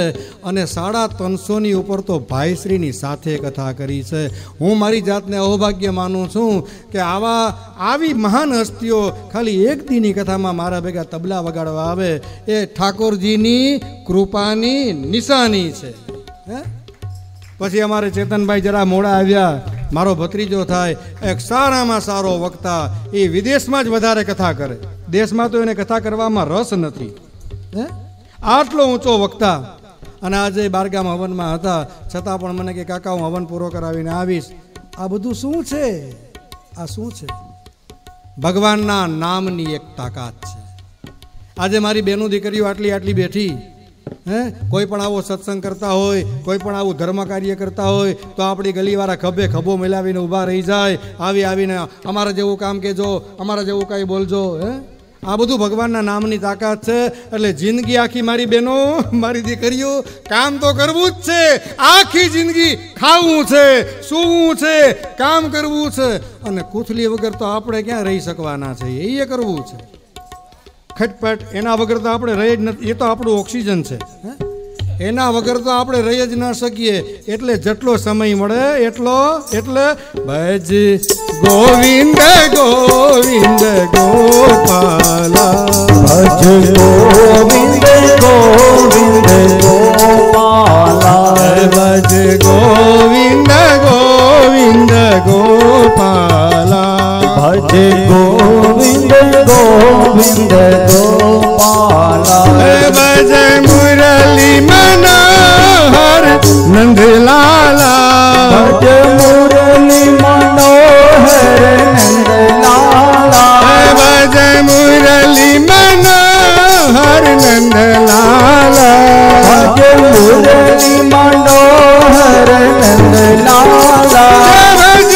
અને 350ની ઉપર તો ભાઈશ્રીની સાથે કથા કરી છે. હું મારી જાતને અહોભાગ્ય માનું છું કે આવી મહાન હસ્તીઓ ખાલી એક દીની કથામાં મારા ભેગા તબલા વગાડવા આવે, એ ઠાકોરજીની કૃપાની નિશાની છે. પછી અમારે ચેતનભાઈ જરા મોડા આવ્યા, મારો ભત્રીજો થાય, એક સારામાં સારો વક્તા. એ વિદેશમાં જ વધારે કથા કરે, દેશમાં તો એને કથા કરવામાં રસ નથી. આટલો ઊંચો વક્તા. અને આજે બારગામ હવનમાં હતા, છતાં પણ મને કે કાકા હું હવન પૂરો કરાવીને આવીશ. આ બધું શું છે? આ શું છે? ભગવાનના નામની એક તાકાત છે. આજે મારી બેનું દીકરીઓ આટલી બેઠી, કોઈ પણ આવો સત્સંગ કરતા હોય, કોઈ પણ આવું ધર્મ કાર્ય કરતા હોય તો આપણી ગલીવાળા ખભો મિલાવીને ઊભા રહી જાય, આવીને અમારા જેવું કામ કહેજો, અમારા જેવું કાંઈ બોલજો. આ બધું ભગવાનના નામની તાકાત છે. એટલે જિંદગી આખી મારી બહેનો, મારી દીકરીઓ, કામ તો કરવું જ છે. આખી જિંદગી ખાવું છે, સૂવું છે, કામ કરવું છે. અને કૂથલી વગર તો આપણે ક્યાં રહી શકવાના છે? એ કરવું છે. ખટપટ એના વગર તો આપણે રહી જ નથી. એ તો આપણું ઓક્સિજન છે. એના વગર તો આપણે રહી જ ન શકીએ. એટલે જેટલો સમય મળે એટલે ભજ ગોવિંદ ગોવિંદ ગોપાલા, ભજ ગોવિંદ ગોવિંદ ગોપાલા, ભજ ગોવિંદ ગોવિંદ ગોપાલા, ભજ ગોવિંદ ગોવિંદ ગોપાલા, ભજ મુરલી મનોહર નંદલાલા, ભજ મુરલી મનોહર નંદલાલા, ભજ મુરલી મનોહર નંદલાલા, ભજ મુરલી મનોહર નંદલાલા, ભજ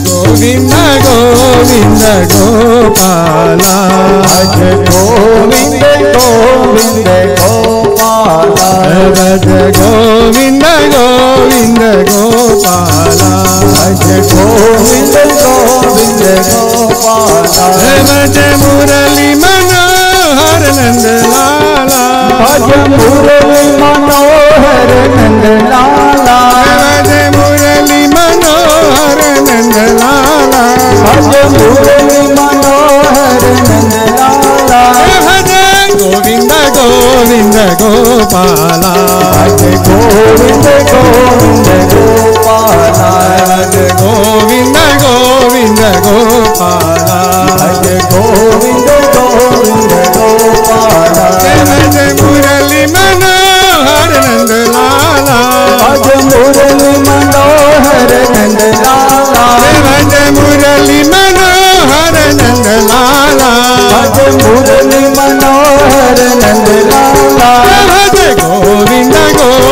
ગોવિંદ ગોવિંદ ગોપાલા, ભજ ગોવિંદ ગોવિંદ ગોપાલા, ભજ ગોવિંદ ગોવિંદ ગોપાલા, ભજ ગોવિંદ ગોવિંદ ગોપાલા, ભજ મુરલી મનોહર નંદલાલા, ભજ મુરલી મનોહર નંદલાલા, ભજ મુરલી મનોહર નંદલાલા, ભજ મુરલી મનોહર નંદલાલા, ભજ ગોવિંદ ગોવિંદ ગોપાલા, ભજ ગોવિંદ ગોવિંદ ગોપાલા, ભજ ગોવિંદ ગોવિંદ ગોપાલા, ભજ ગોવિંદ ગોવિંદ ગોપાલા, ભજ મુરલી મનોહર નંદલાલા, ભજ મુરલી મનોહર નંદલાલા, ભજ મુરલી મનોહર નંદલાલા, ભજ મુરલી મનોહર નંદલાલા, ભજ